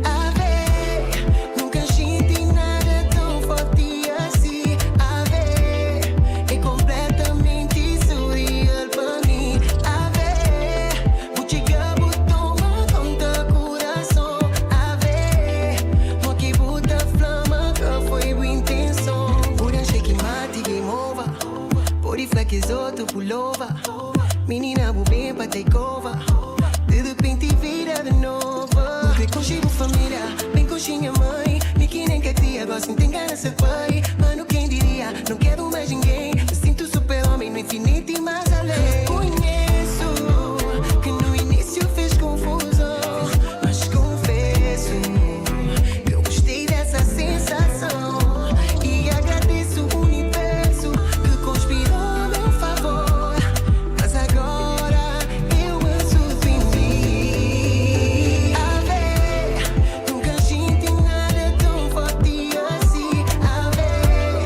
a ver. Nunca senti nada tão forte assim. A ver, é completamente booty fraquezou, tu pulova. Menina, vou bem pra take over. De repente vira de novo. Vem contigo família, vem com minha mãe. Ninguém nem quer tia, agora sim tem ganas de ser pai. Mano, quem diria, não quero mais ninguém. Me sinto super homem no infinito e mais além. Conheço que no início fez confusão, mas confesso que eu gostei dessa sensação. E agradeço o universo que conspirou a meu favor. Mas agora eu amo em mim. A ver, nunca senti nada tão forte assim. A ver,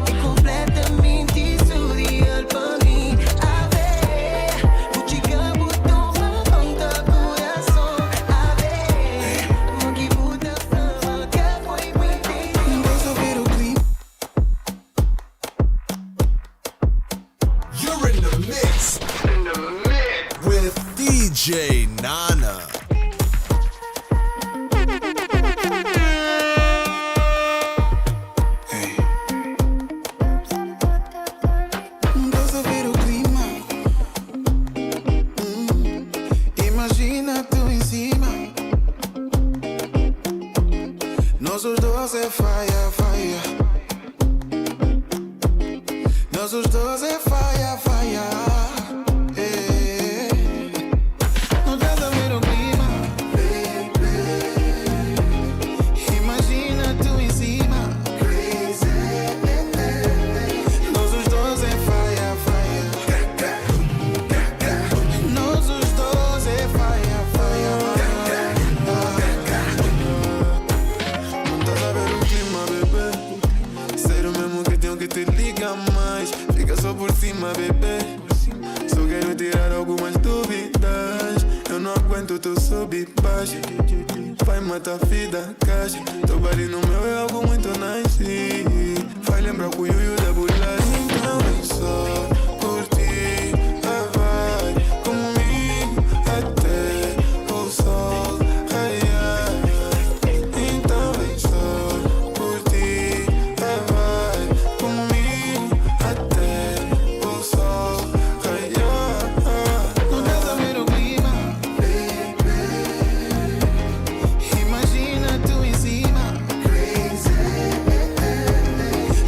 é completamente surreal pra mim. A ver, o Chicago toma conta do coração. A ver, o que muda fama que foi muito inteiro. Vamos ouvir o clipe. You're in the mix. With DJ Nana. Vamos ouvir o clima. Imagina tu em cima. Nós os dois é faia, faia. Nós os dois é faia, faia. Não estás a ver o clima? Imagina tu em cima. Nós os dois é faia, faia. Nós os dois é faia, faia. Não estás a ver o clima, bebê? Sério mesmo que tenho que te ligar mais. Fica só por cima, bebê. Só quero tirar algumas dúvidas. Eu não aguento teu sobe e baixa. Vai matar a vida, caixa. Teu body no meu é algo muito nice. Vai lembrar o Yuyu da bolagem. Então vem só curtir a vibe comigo até o sol raiar. Então vem só curtir a vibe comigo até o sol raiar. Não estás a ver o clima? Imagina tu em cima.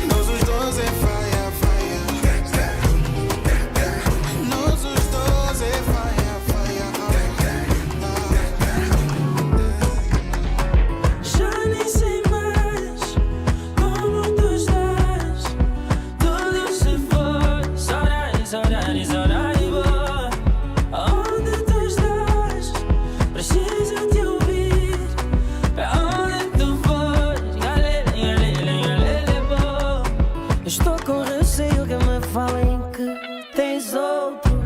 Nós os dois é faia, faia. Nós os dois é faia, faia. Já nem sei mais como tu estás. Tudo se foi, saudade, saudade, saudade boa. Onde tu estás? Preciso te ouvir. Pra onde tu fores? Galera, galera, galera boa. Estou com receio que me falem que tens outro.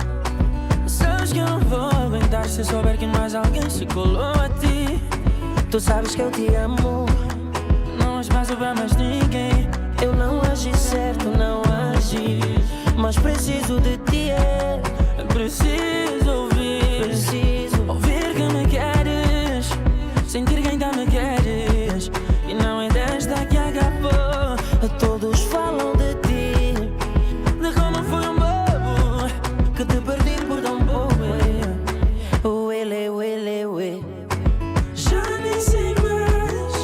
Sabes que eu não vou aguentar se souber que mais alguém se colou a ti. Tu sabes que eu te amo, não há espaço pra mais ninguém. Eu não agi certo, não agi, mas preciso de ti, preciso ouvir que me queres, sentir que ainda me queres. E não é desta que acabou. Todos falam de ti, de como foi bobo, que te perdi por tão pouco. Uele, uele, uele. Já nem sei mais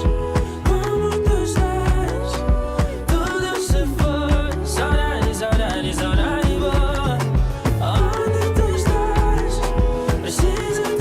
como tu estás. Tudo se foi, saudade, saudade, saudade boa. Onde tu estás? Preciso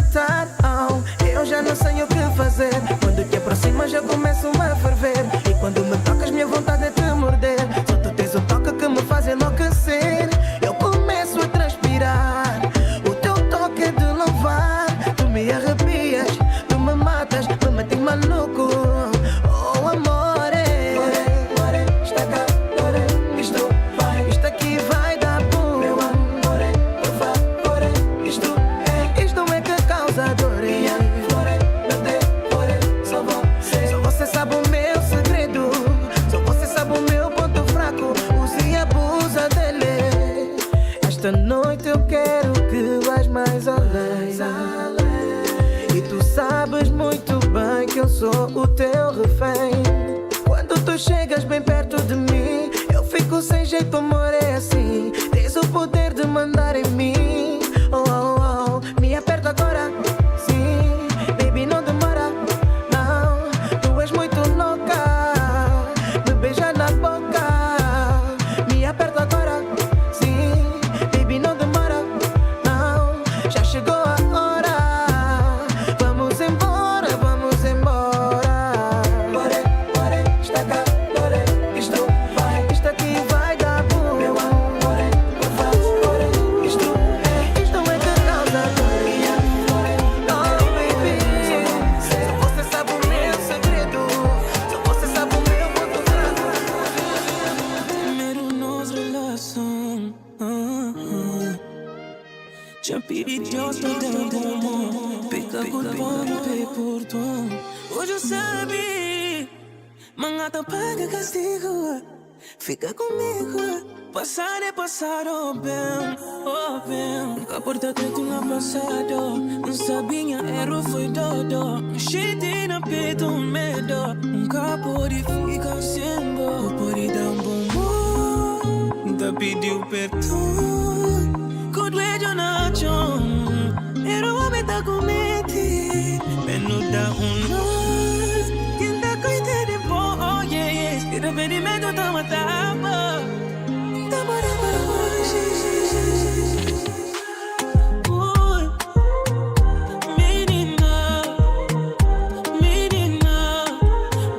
matar. Eu já não sei o que fazer. Quando te aproximas eu começo a ferver. E quando me tocas minha vontade é te morder. Só tu tens o toque que me faz enlouquecer. Eu começo a transpirar. O teu toque é de louvar. Tu me arrepias, tu me matas, me mantens maluco. Oh amore, está cá, isto aqui vai dar boom. Meu amore, por favor, isto é que causa dor. Só você sabe o meu segredo. Só você sabe o meu ponto fraco. Use e abusa dele. Esta noite eu quero que vais mais além. E tu sabes muito bem que eu sou o teu refém. Quando tu chegas bem perto de mim, eu fico sem jeito, amor, é assim. Tens o poder de mandar em mim. Oh, oh, oh. Me aperta agora, sim. Baby, não demora, não. Tu és muito louca. Me beija na boca. Me aperta agora, sim. Baby, não demora, não. Já chegou a hora. Vamos embora, vamos embora. Está cá, isto aqui vai dar boom. Meu amor, por favor, isto é que causa dor. Oh baby, só você sabe o meu segredo. Só você sabe o meu ponto fraco. Primeiro nos relação. Já pedi Deus pra dar bom. Fica culpando, pei por tom. Hoje eu sabe, mangata paga castigo. Fica comigo. Passar é passar, oh bem, oh bem. Nunca porta credo no passado. Não sabia, erro foi todo. Cheio na peito, medo. Nunca pode ficar sem dor. Pode dar um bom. Nunca pediu perdão. Could wait on a chong. Era o homem da comete. Menuda no. Quem tá coitado de bom, oh yes. E arrependimento tá matando. Tá morando hoje. Menina, menina.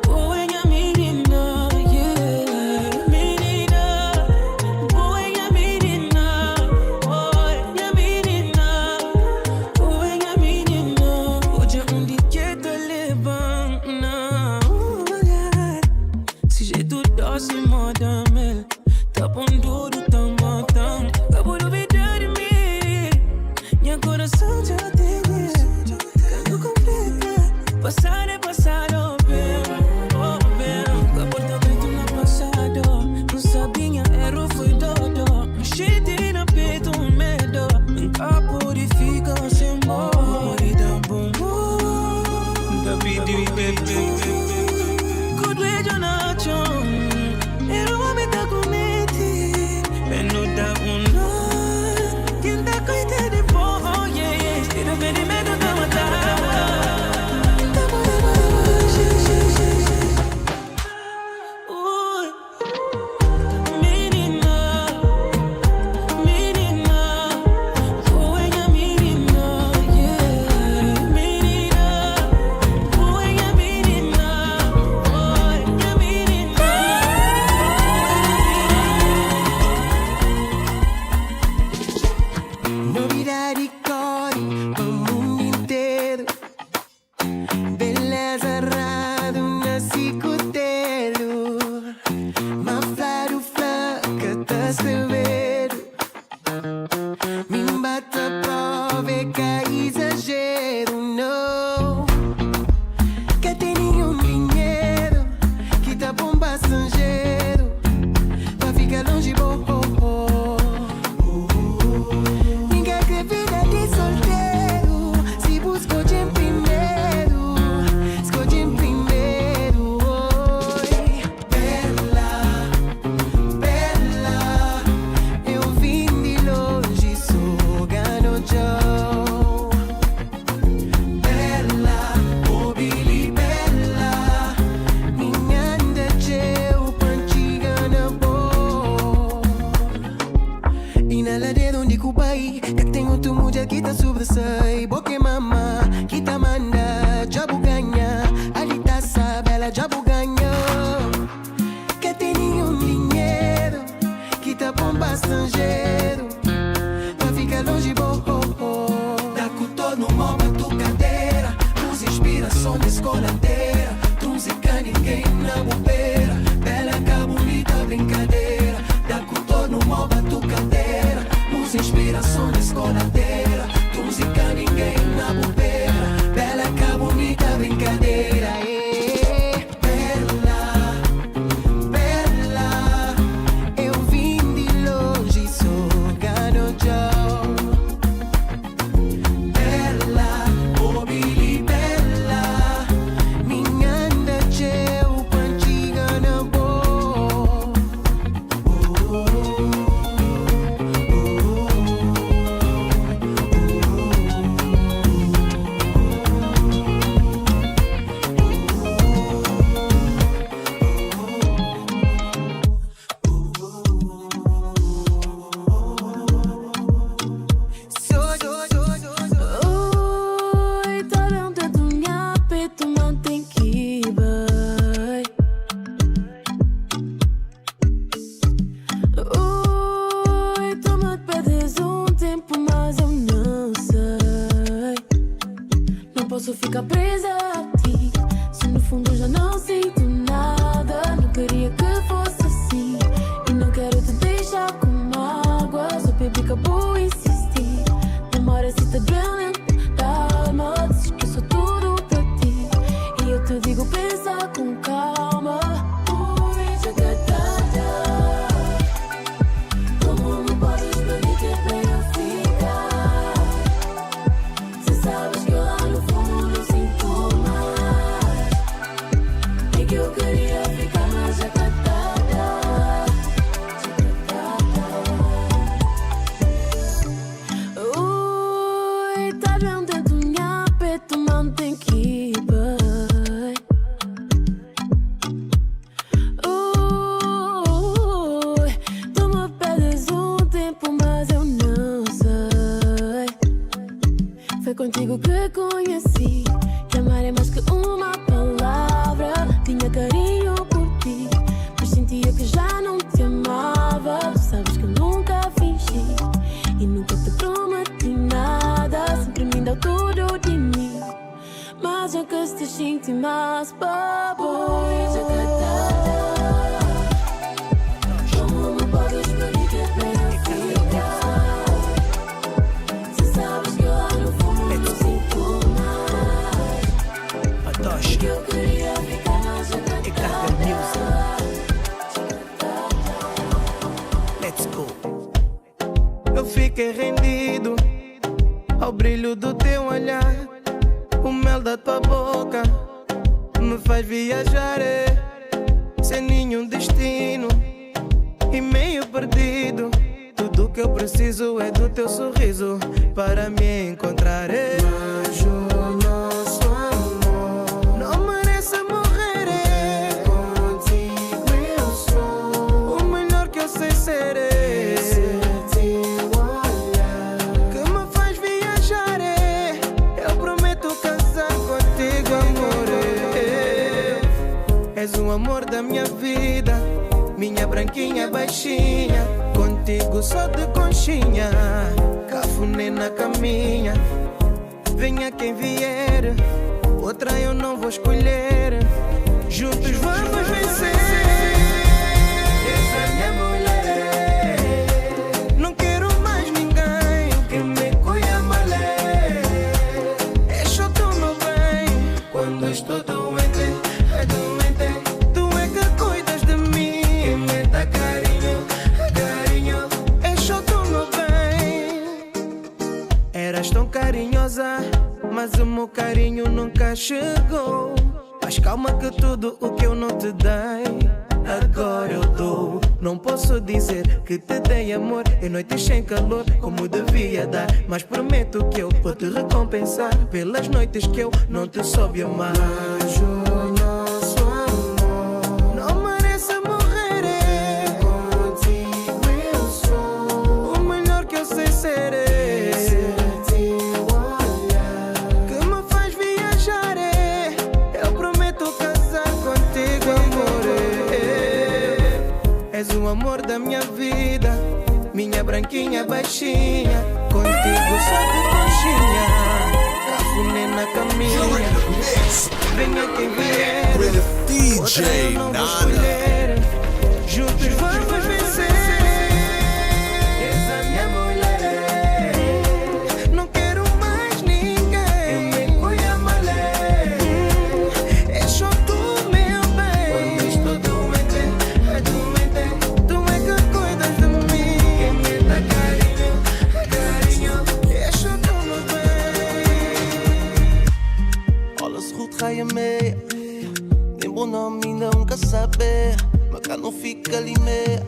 Boa menina, yeah. Menina, boa menina. Boa menina, boa menina. Hoje é um dia que levam, não. Se jeito doce, moda mel. Tá bom duro, tá matando. Acabou de duvidar de mim. Meu coração já tem medo. Canto complica. Passar é passado, bem. Oh, bem. Acabou de ver tudo no passado. Não sabia, erro foi todo. Cheio na peito, medo. Nunca pode ficar sem dor. Pode dar bom. Nunca pedi bebê. Good way, Jonathan. Era o homem da comete. Menuda no. Quem tá coitado de bom, oh yeah. E arrependimento tá matando. Tá morando hoje. Menina, menina. Boa menina, yeah. Menina, boa menina. Boa menina. Novidade corre pro mundo inteiro. Beleza raro na cicutelo. Maflado flaca tá severo. Me bata prova é que é exagero, não. Que tem nenhum dinheiro que tá bom passageiro. Pra ficar longe, boh. Ninguém quer vida de solteiro. Se buscou de primeiro, escolhe em primeiro. Oi, bela, bela. Eu vim de longe, sou ganojão. Bela, oh Billy, bela. Minha anda teu, pantiga na boa. E na ladeira onde Cubai, que tem outro mulher que tá sobressai. Boque mama. pra estrangeiro, pra ficar longe, da cultura no mó batucadeira, nos inspiração na escoladeira, música ninguém na bobeira, bela cá bonita brincadeira, da cultura no mó batucadeira, nos inspiração na escoladeira, música ninguém na bobeira, bela cá bonita brincadeira. Posso ficar presa a ti, se no fundo já não sinto nada. Não queria que fosse assim, e não quero te deixar com mágoa. Só baby acabou insistir, demora-se te doendo da alma. Dizes que sou tudo pra ti, e eu te digo pensa com calma. Ui, jacatada, como me podes pedir pra eu ficar? Se sabes que eu lá no fundo eu queria ficar mais jacatada. Ui, tá bem dentro do minha peito, mantém que ir. Ui, tu me pedes tempo, mas eu não sei. Foi contigo que conheci que amar é mais que uma palavra. Tinha carinho por ti, mas sentia que já não te amava. Tu sabes que eu nunca fingi e nunca te prometi nada. Sempre me deu tudo de mim, mas já que te sinto mais boy. Como me podes pedir pra eu ficar? Se sabes que eu lá no fundo não sinto mais, que eu queria ficar. Let's go. Eu fiquei rendido ao brilho do teu olhar, o mel da tua boca me faz viajar, sem nenhum destino e meio perdido. Tudo que eu preciso é do teu sorriso para me encontrar. Mas o nosso amor não merece morrer. Contigo eu sou o melhor que eu sei ser. Teu olhar que me faz viajar. Eu prometo casar contigo, amor. És o amor da minha vida, minha branquinha baixinha. Contigo só de conchinha, cafuné na caminha. Venha quem vier, outra eu não vou escolher. Juntos vamos vencer. Essa é minha mulher, não quero mais ninguém que me cuida mal. É só tu meu bem, quando estou doente, é doente. Tu é que cuidas de mim e me dá carinho, carinho. É só tu meu bem. Eras tão carinhosa, mas o meu carinho nunca chegou. Mas calma que tudo o que eu não te dei, agora eu dou. Não posso dizer que te dei amor em noites sem calor, como devia dar. Mas prometo que eu vou te recompensar pelas noites que eu não te soube amar. Mas o nosso amor não merece morrer. Contigo eu sou o melhor que eu sei ser. És o amor da minha vida, minha branquinha baixinha, contigo só de conchinha, cafuné na caminha. Venha quem vier, outra eu não vou escolher, juntos vamos vencer. Essa minha mulher, não quero mais ninguém, me cuida malé, é só tu meu bem. Quando estou doente, tu é que cuidas de mim, quem me dá carinho, é só tu meu bem. Alles goed, ga je mee? Neem bonam, ainda nunca saber, mas cá não fica ali meia.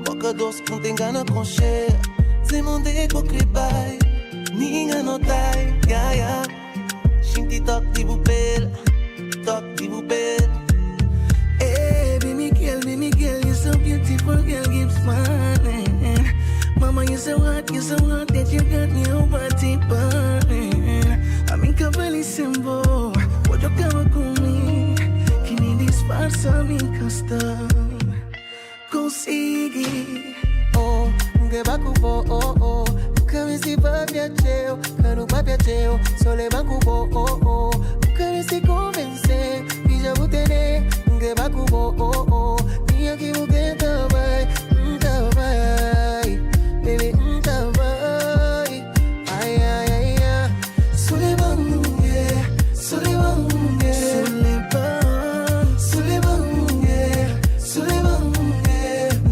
Boca doce, não tem gana com cheia. Desmonte com cribai, ninguém não dai, yeah, yeah. Shinti toque de bupel, Hey, be Miguel, you're so beautiful, girl, keep smiling. Mama, you're so hot that you got me over the burning. I'm in cavalissimo, pode acabar comigo, que nem disfarça me encostar. Consegui, que va cubo, nunca me si va piaceo, que no va piaceo, solo va cubo, nunca me si convence, y ya butené, que va cubo, ni aquí busqué tabay, baby, tabay, ay, Sulevan,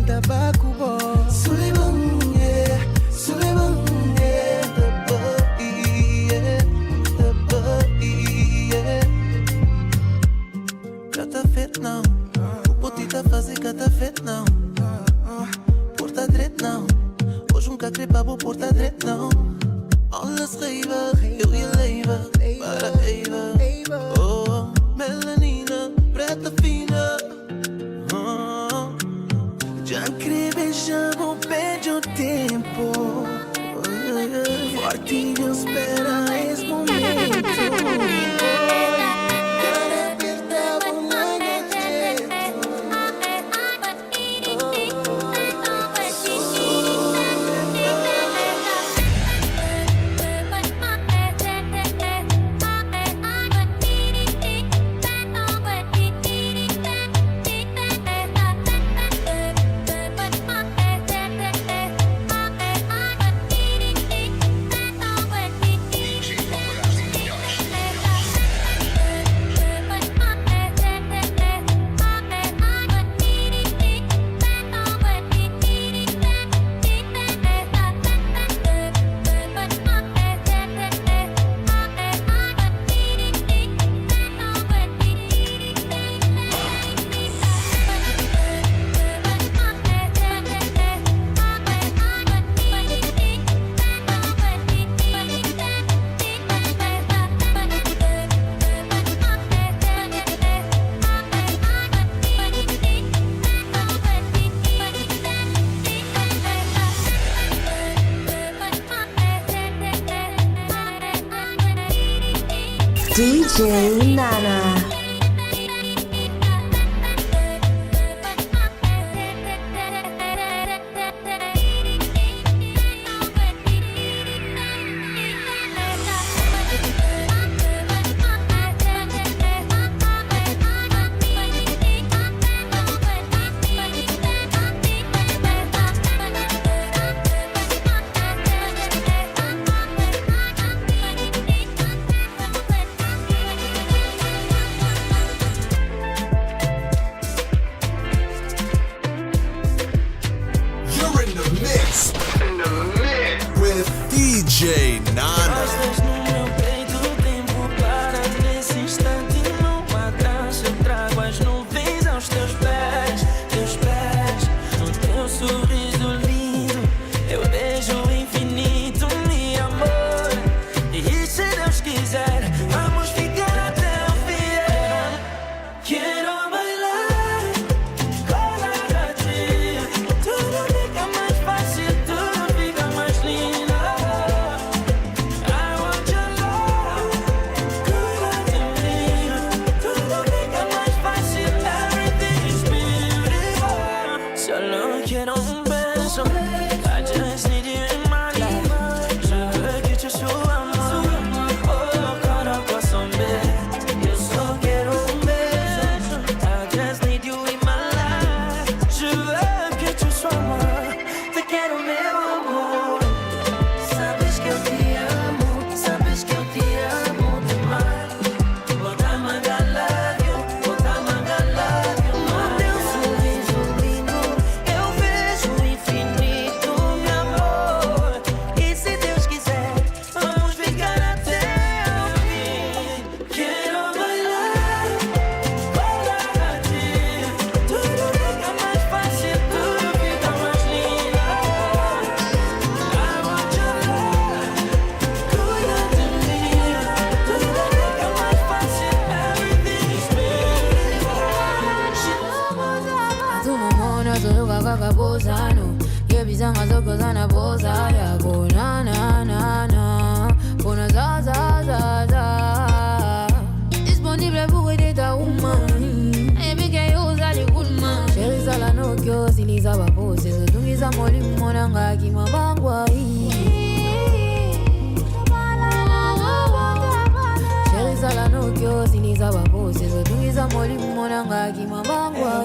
tabacubo, não. O potita fazer cada feito não. Porta direito não. Hoje crepa vou porta direito não. Alles geven, heel je leven. Para even. Oh, melanina, preta fina. Oh. já queria beijar, vou perder o tempo. Fortinho espera esse momento. DJ Nana. DJ Nana. Estás no meu peito, tempo para nesse instante. Numa dança eu trago as nuvens aos teus pés. No teu sorriso lindo eu vejo o infinito, meu amor. E se Deus quiser, vamos ficar até o fim. Quero bailar, colar a ti. Tudo fica mais fácil, tudo fica mais lindo. Quiero un beso. bozano. Yeah, bizanga zoko zana boza. Ya go na na na na. Bona za za za za. Disponible pour aider ta woman. Et bien que yo zali good man. Chérie zala no kyo siliza babose. Zotungiza moli monanga kimabangwa. Chérie zala no kyo siliza babose. Zotungiza moli monanga kimabangwa.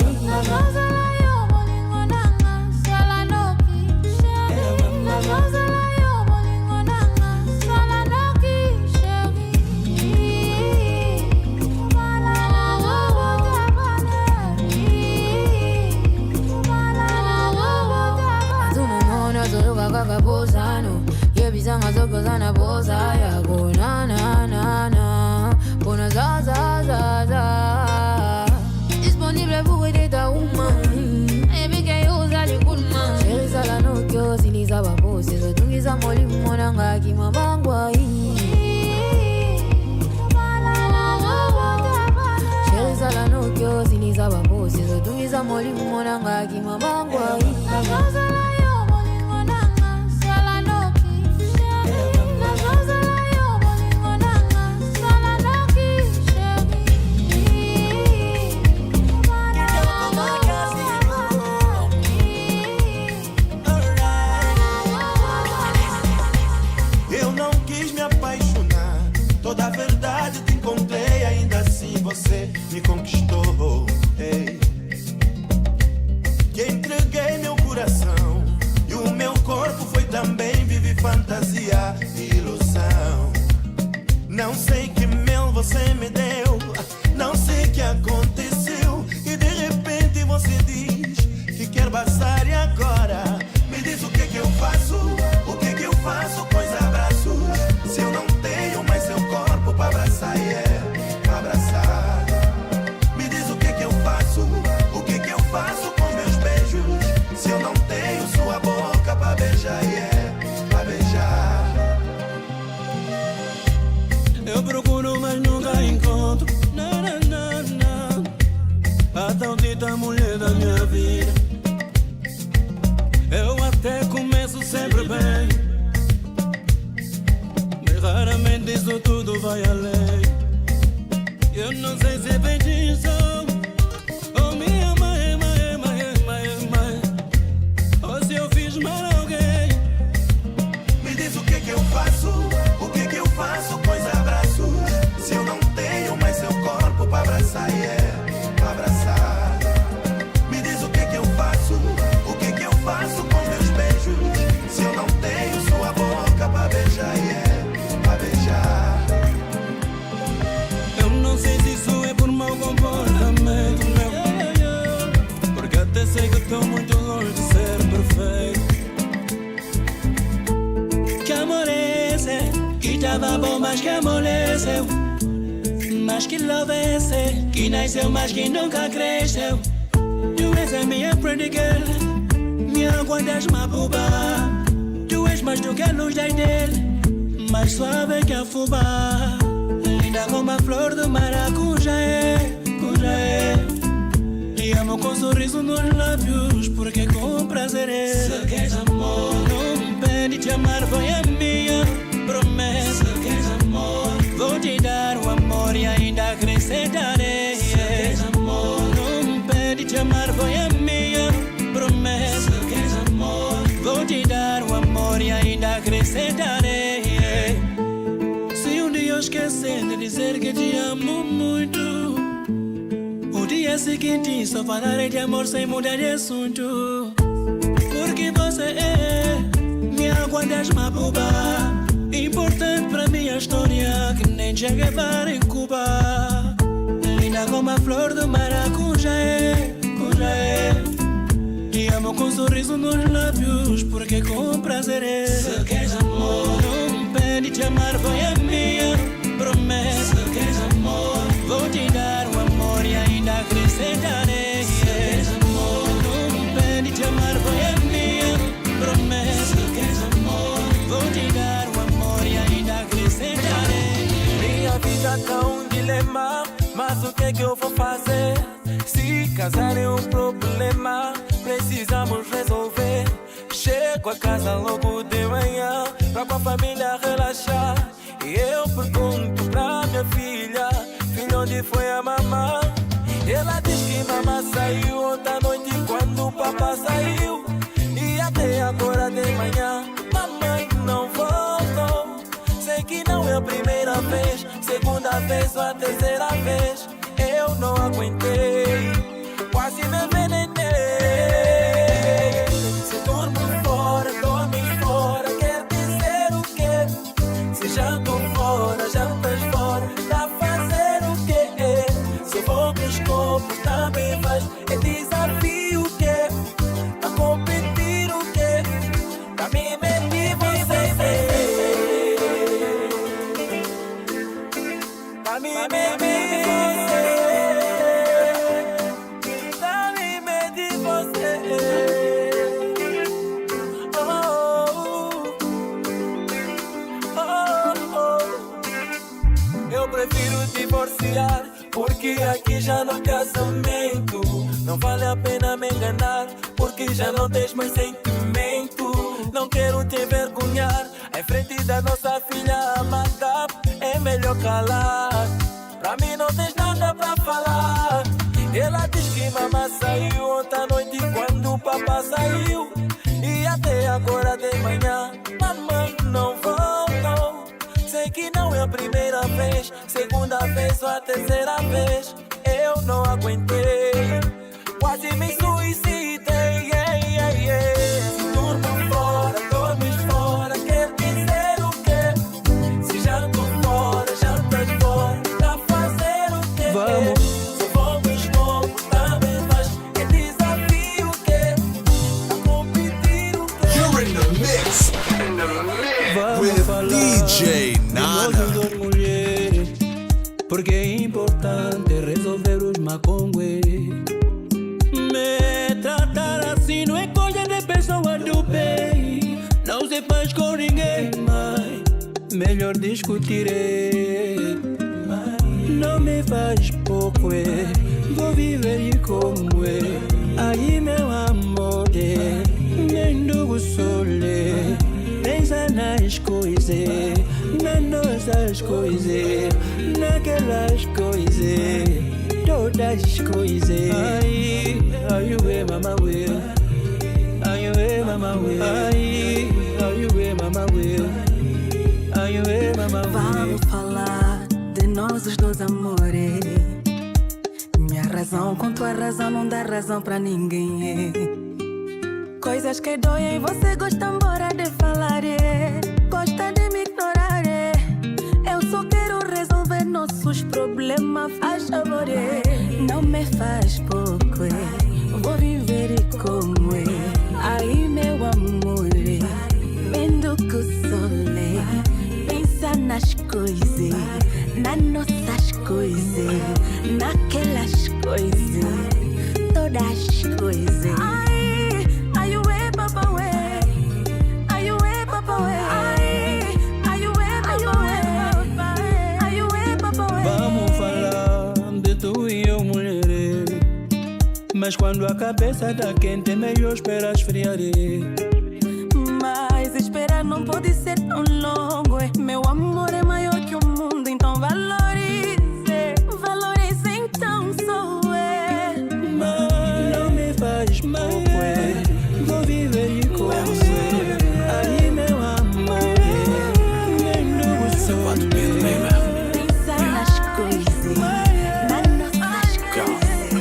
Bozano, yeah, bizanga zoko zana boza. Ya go na na na na. Bona za za za za. Disponible pour aider ta woman. Et bien que yo zali good man. Chérie zala no kyo siliza babose. Zotungiza moli monanga kimabangwa. Chérie zala no kyo siliza babose. Zotungiza moli monanga kimabangwa. Toda a verdade te encontrei, ainda assim você me conquistou. Hey. Que entreguei meu coração e o meu corpo foi também vive fantasia e ilusão. Não sei que mel você me deu, não sei que aconteceu e de repente você diz que quer passar e agora me diz o que eu faço, o que eu faço com os abraços se eu não tenho mais seu corpo pra abraçar, pra abraçar. Me diz o que eu faço, o que eu faço com meus beijos se eu não tenho sua boca pra beijar, pra beijar. Eu procuro mas nunca encontro, não, não, não, não. A tal dita mulher da minha vida. Eu até começo sempre bem, mas raramente isso tudo vai além. Eu não sei se é bem disso, ou me ama, ou se eu fiz mal a alguém. Me diz o que eu faço, o que eu faço com os abraços se eu não tenho mais seu corpo pra abraçar, pra abraçar. Me diz o que eu faço, o que eu faço com meus beijos se eu não tenho sua boca pra beijar, pra beijar. Eu não sei se isso é por mau comportamento meu, porque até sei que estou muito longe de ser perfeito. Que amor é esse que tava bom mas que amoleceu, mas que love é esse que nasceu mas que nunca cresceu. Tu és a minha pretty girl, minha guardas uma boba. Tu és mais do que a luz das dele, mais suave que a fubá. Linda como a flor do maracujá, te amo com sorriso nos lábios, porque com prazer é. Se queres amor, não me pede te amar, foi a minha promessa. Se queres amor, vou te dar o amor e ainda acrescentarei. Se queres amor, não me pede te amar, foi a minha promessa. Se queres amor, vou te dar o amor e ainda acrescentarei. Se um dia eu esquecer de dizer que te amo muito, o dia seguinte só falarei de amor sem mudar de assunto. Porque você é minha guarda-uma boba, importante pra minha história que nem Che Guevara em Cuba. Linda como a flor do maracujá, te amo com sorriso nos lábios, porque com prazer é. Se queres amor, não me pede te amar, foi a minha promessa. Se queres amor, vou te dar o amor e ainda acrescentarei. Se queres amor, não me pede te amar, foi a minha promessa. Se queres amor, vou te dar o amor e ainda acrescentarei. Minha vida tá um dilema, mas o que eu vou fazer? Se casar é um problema, precisamos resolver. Chego a casa logo de manhã pra com a família relaxar. E eu pergunto pra minha filha: filha, onde foi a mamã? Ela diz que mamã saiu ontem à noite quando o papá saiu. E até agora de manhã mamãe não voltou. Sei que não é a primeira vez, segunda vez ou a terceira vez. Eu não aguentei, quase me envenenei. Se durmo fora, dorme fora, quer dizer o quê? Se janto fora, jantas fora, pra fazer o quê? Se vou pros copos, também faz. É desafio o quê? A competir o quê? Pra mim mentir você. Pra mim mentir você. Pra mim mentir você. Eu prefiro divorciar, porque aqui já não há casamento. Não vale a pena me enganar, porque já não tens mais sentimento. Não quero te envergonhar, em frente da nossa filha amada. É melhor calar, pra mim não tens nada pra falar. Ela diz que mamãe saiu ontem à noite quando o papá saiu. E até agora de manhã mamãe não voltou. Sei que não é a primeira vez, segunda vez ou a terceira vez. Eu não aguentei, quase me suicidei. Se durmo fora, dormes fora, quer dizer o quê? Se janto fora, jantas fora, pra fazer o quê? Vamos. Se vou pros copos, também faz. É desafio o quê? A competir o quê? You're in the mix. With DJ Nana. Mulheres, porque é importante resolver os macongües. Me tratar assim não é coisa de pessoa do bem. Não se faz com ninguém, mas melhor discutir. Não me faz pouco, vou viver como é. Aí meu amor, mendo o sol. Pensa nas coisas, nas nossas coisas, naquelas coisas, todas as coisas. Ai, ai, ué, mama, ué. Ai, ué, mama, ué. Ai, ai, ué, mama, ué. Ai, ué, mama, ué. Vamos falar de nós os dois amores. Minha razão com tua razão não dá razão pra ninguém. Coisas que doem, você gosta embora de falar. Gosta de me ignorar. Eu só quero resolver nossos problemas, faz favor. Não me faz pouco, vou viver como é. Aí meu amor, vendo que o sol pensa nas coisas, nas nossas coisas, naquelas coisas, todas as coisas. Vamos falar de tu e eu, mulher. Mas quando a cabeça tá quente é melhor esperar esfriar. Mas esperar não pode ser tão longo. Meu amor é maior que o mundo, então valorize. Valorize então sou eu. Mas não me faz pouco, vou viver como é. Aí meu amor, vendo o sol. Pensa nas coisas, nas nossas coisas,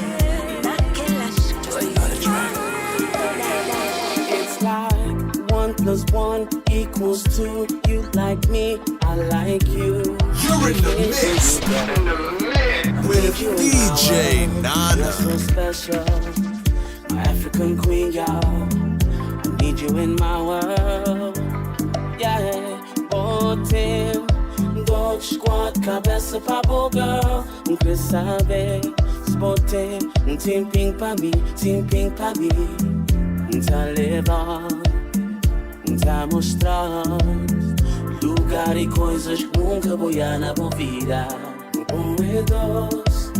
naquelas coisas. It's like 1 + 1 = 2. You like me, I like you. You're in the mix. With DJ Nana. You're so special, my African queen, y'all. I need you in my world. Yeah, oh, tem dois, quatro, cabeça pra boa girl. Quer saber se botei tempinho pra mim, tempinho pra mim. Tá levar, tá mostrar lugar e coisas que nunca vou ir na minha vida. Moedos,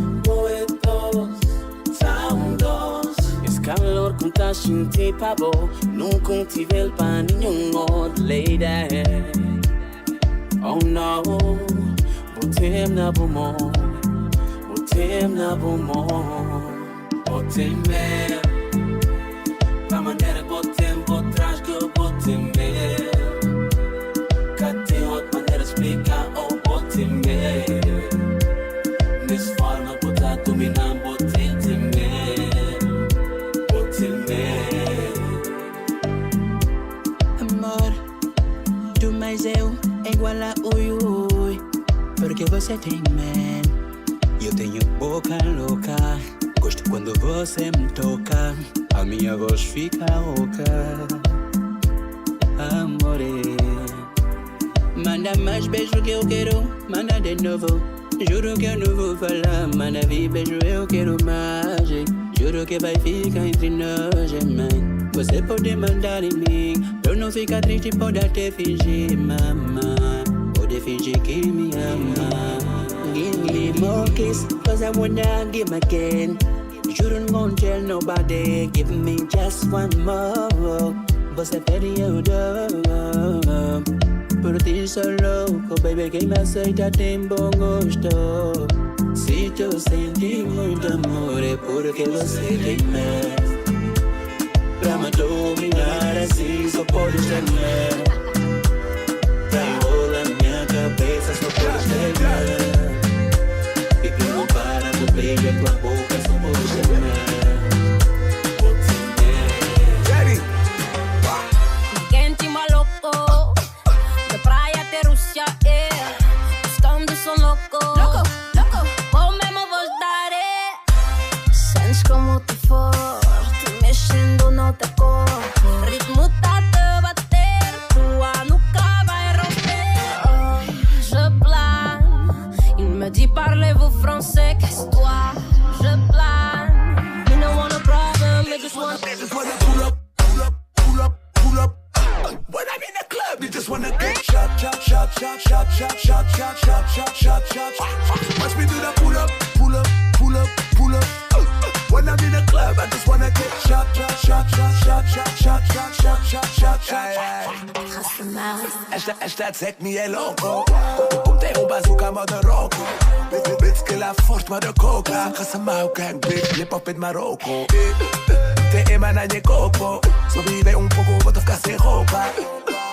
tá doce. Esse calor com tá senti pas beau. Nous cultivons pas nenhum autre lady. Oh no, botem na boumon, botem na boumon, botem bem. Da maneira botem por trás que botem bem. Cadê outra maneira de explicar o botem bem? Dessa forma botar dominar botem bem, botem bem. Amor, tu mais eu é igual a ui ui, porque você tem man. Eu tenho boca louca, gosto quando você me toca, a minha voz fica rouca. Amore, manda mais beijo que eu quero, manda de novo. Juro que eu não vou falar, manda vir beijo, eu quero mais. Juro que vai ficar entre nós, mãe. Você pode mandar em mim, eu não ficar triste, pode até fingir, mamãe. Pode fingir que me ama. Give me more kiss, cause I wanna give again. You don't won't tell nobody, give me just one more. Você pede eu dou. Por ti sou louco, baby, quem me aceita tem bom gosto. Se tu sente muito amor é porque você tem medo. Pra me dominar assim só pode ter medo. Pra enrolar minha cabeça só pode ter medo. E que não para de beijar tua boca só pode ter medo. Quente maluco, de praia até Rússia, buscando som louco. Vou mesmo vos dar, sentes como te forte, mexendo no teu corpo. Ritmo tá te bater, tua nuca vai romper. Je plane, il me dit parlez-vous français, qu'est-ce toi? Je plane, me no want a problem, me just wanna pull up. When I'm in the club, they just wanna get shot. Watch me do the pull up. When I'm in the club, I just wanna get shot. Esta zet me é louco. Tem bazooka, mother roco. Bitch que la forte, mother coca. Kasama, gang, bitch, lip up in Marocco. Te emana de coco. Sobrevive pouco, vou ficar sem roupa.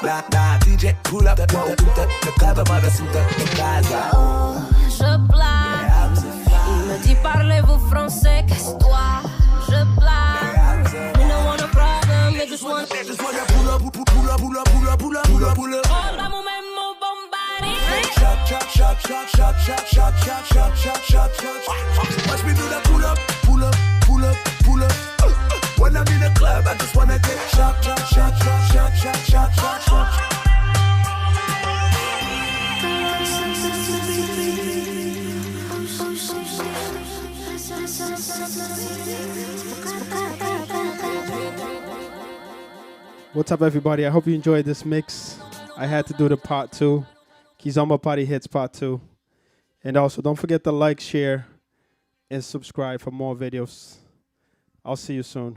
Na DJ, pull up, the club, mother cinta de casa. Je plane, il me dit parlez-vous français, qu'est-ce toi? Je plane, me no want a problem, me just wanna pull up. Vamos mesmo bombarding. Watch me do the pull up. When I'm in the club, I just wanna get shot. What's up, everybody? I hope you enjoyed this mix. I had to do the part 2. Kizomba Party Hits part 2. And also, don't forget to like, share, and subscribe for more videos. I'll see you soon.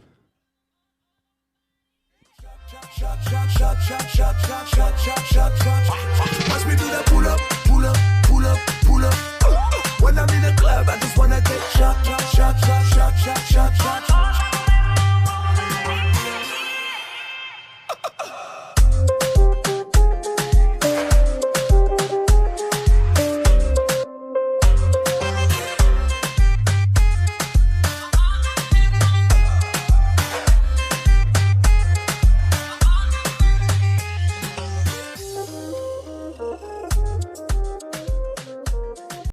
Watch me do the pull up. When I'm in the club, I just wanna get shot.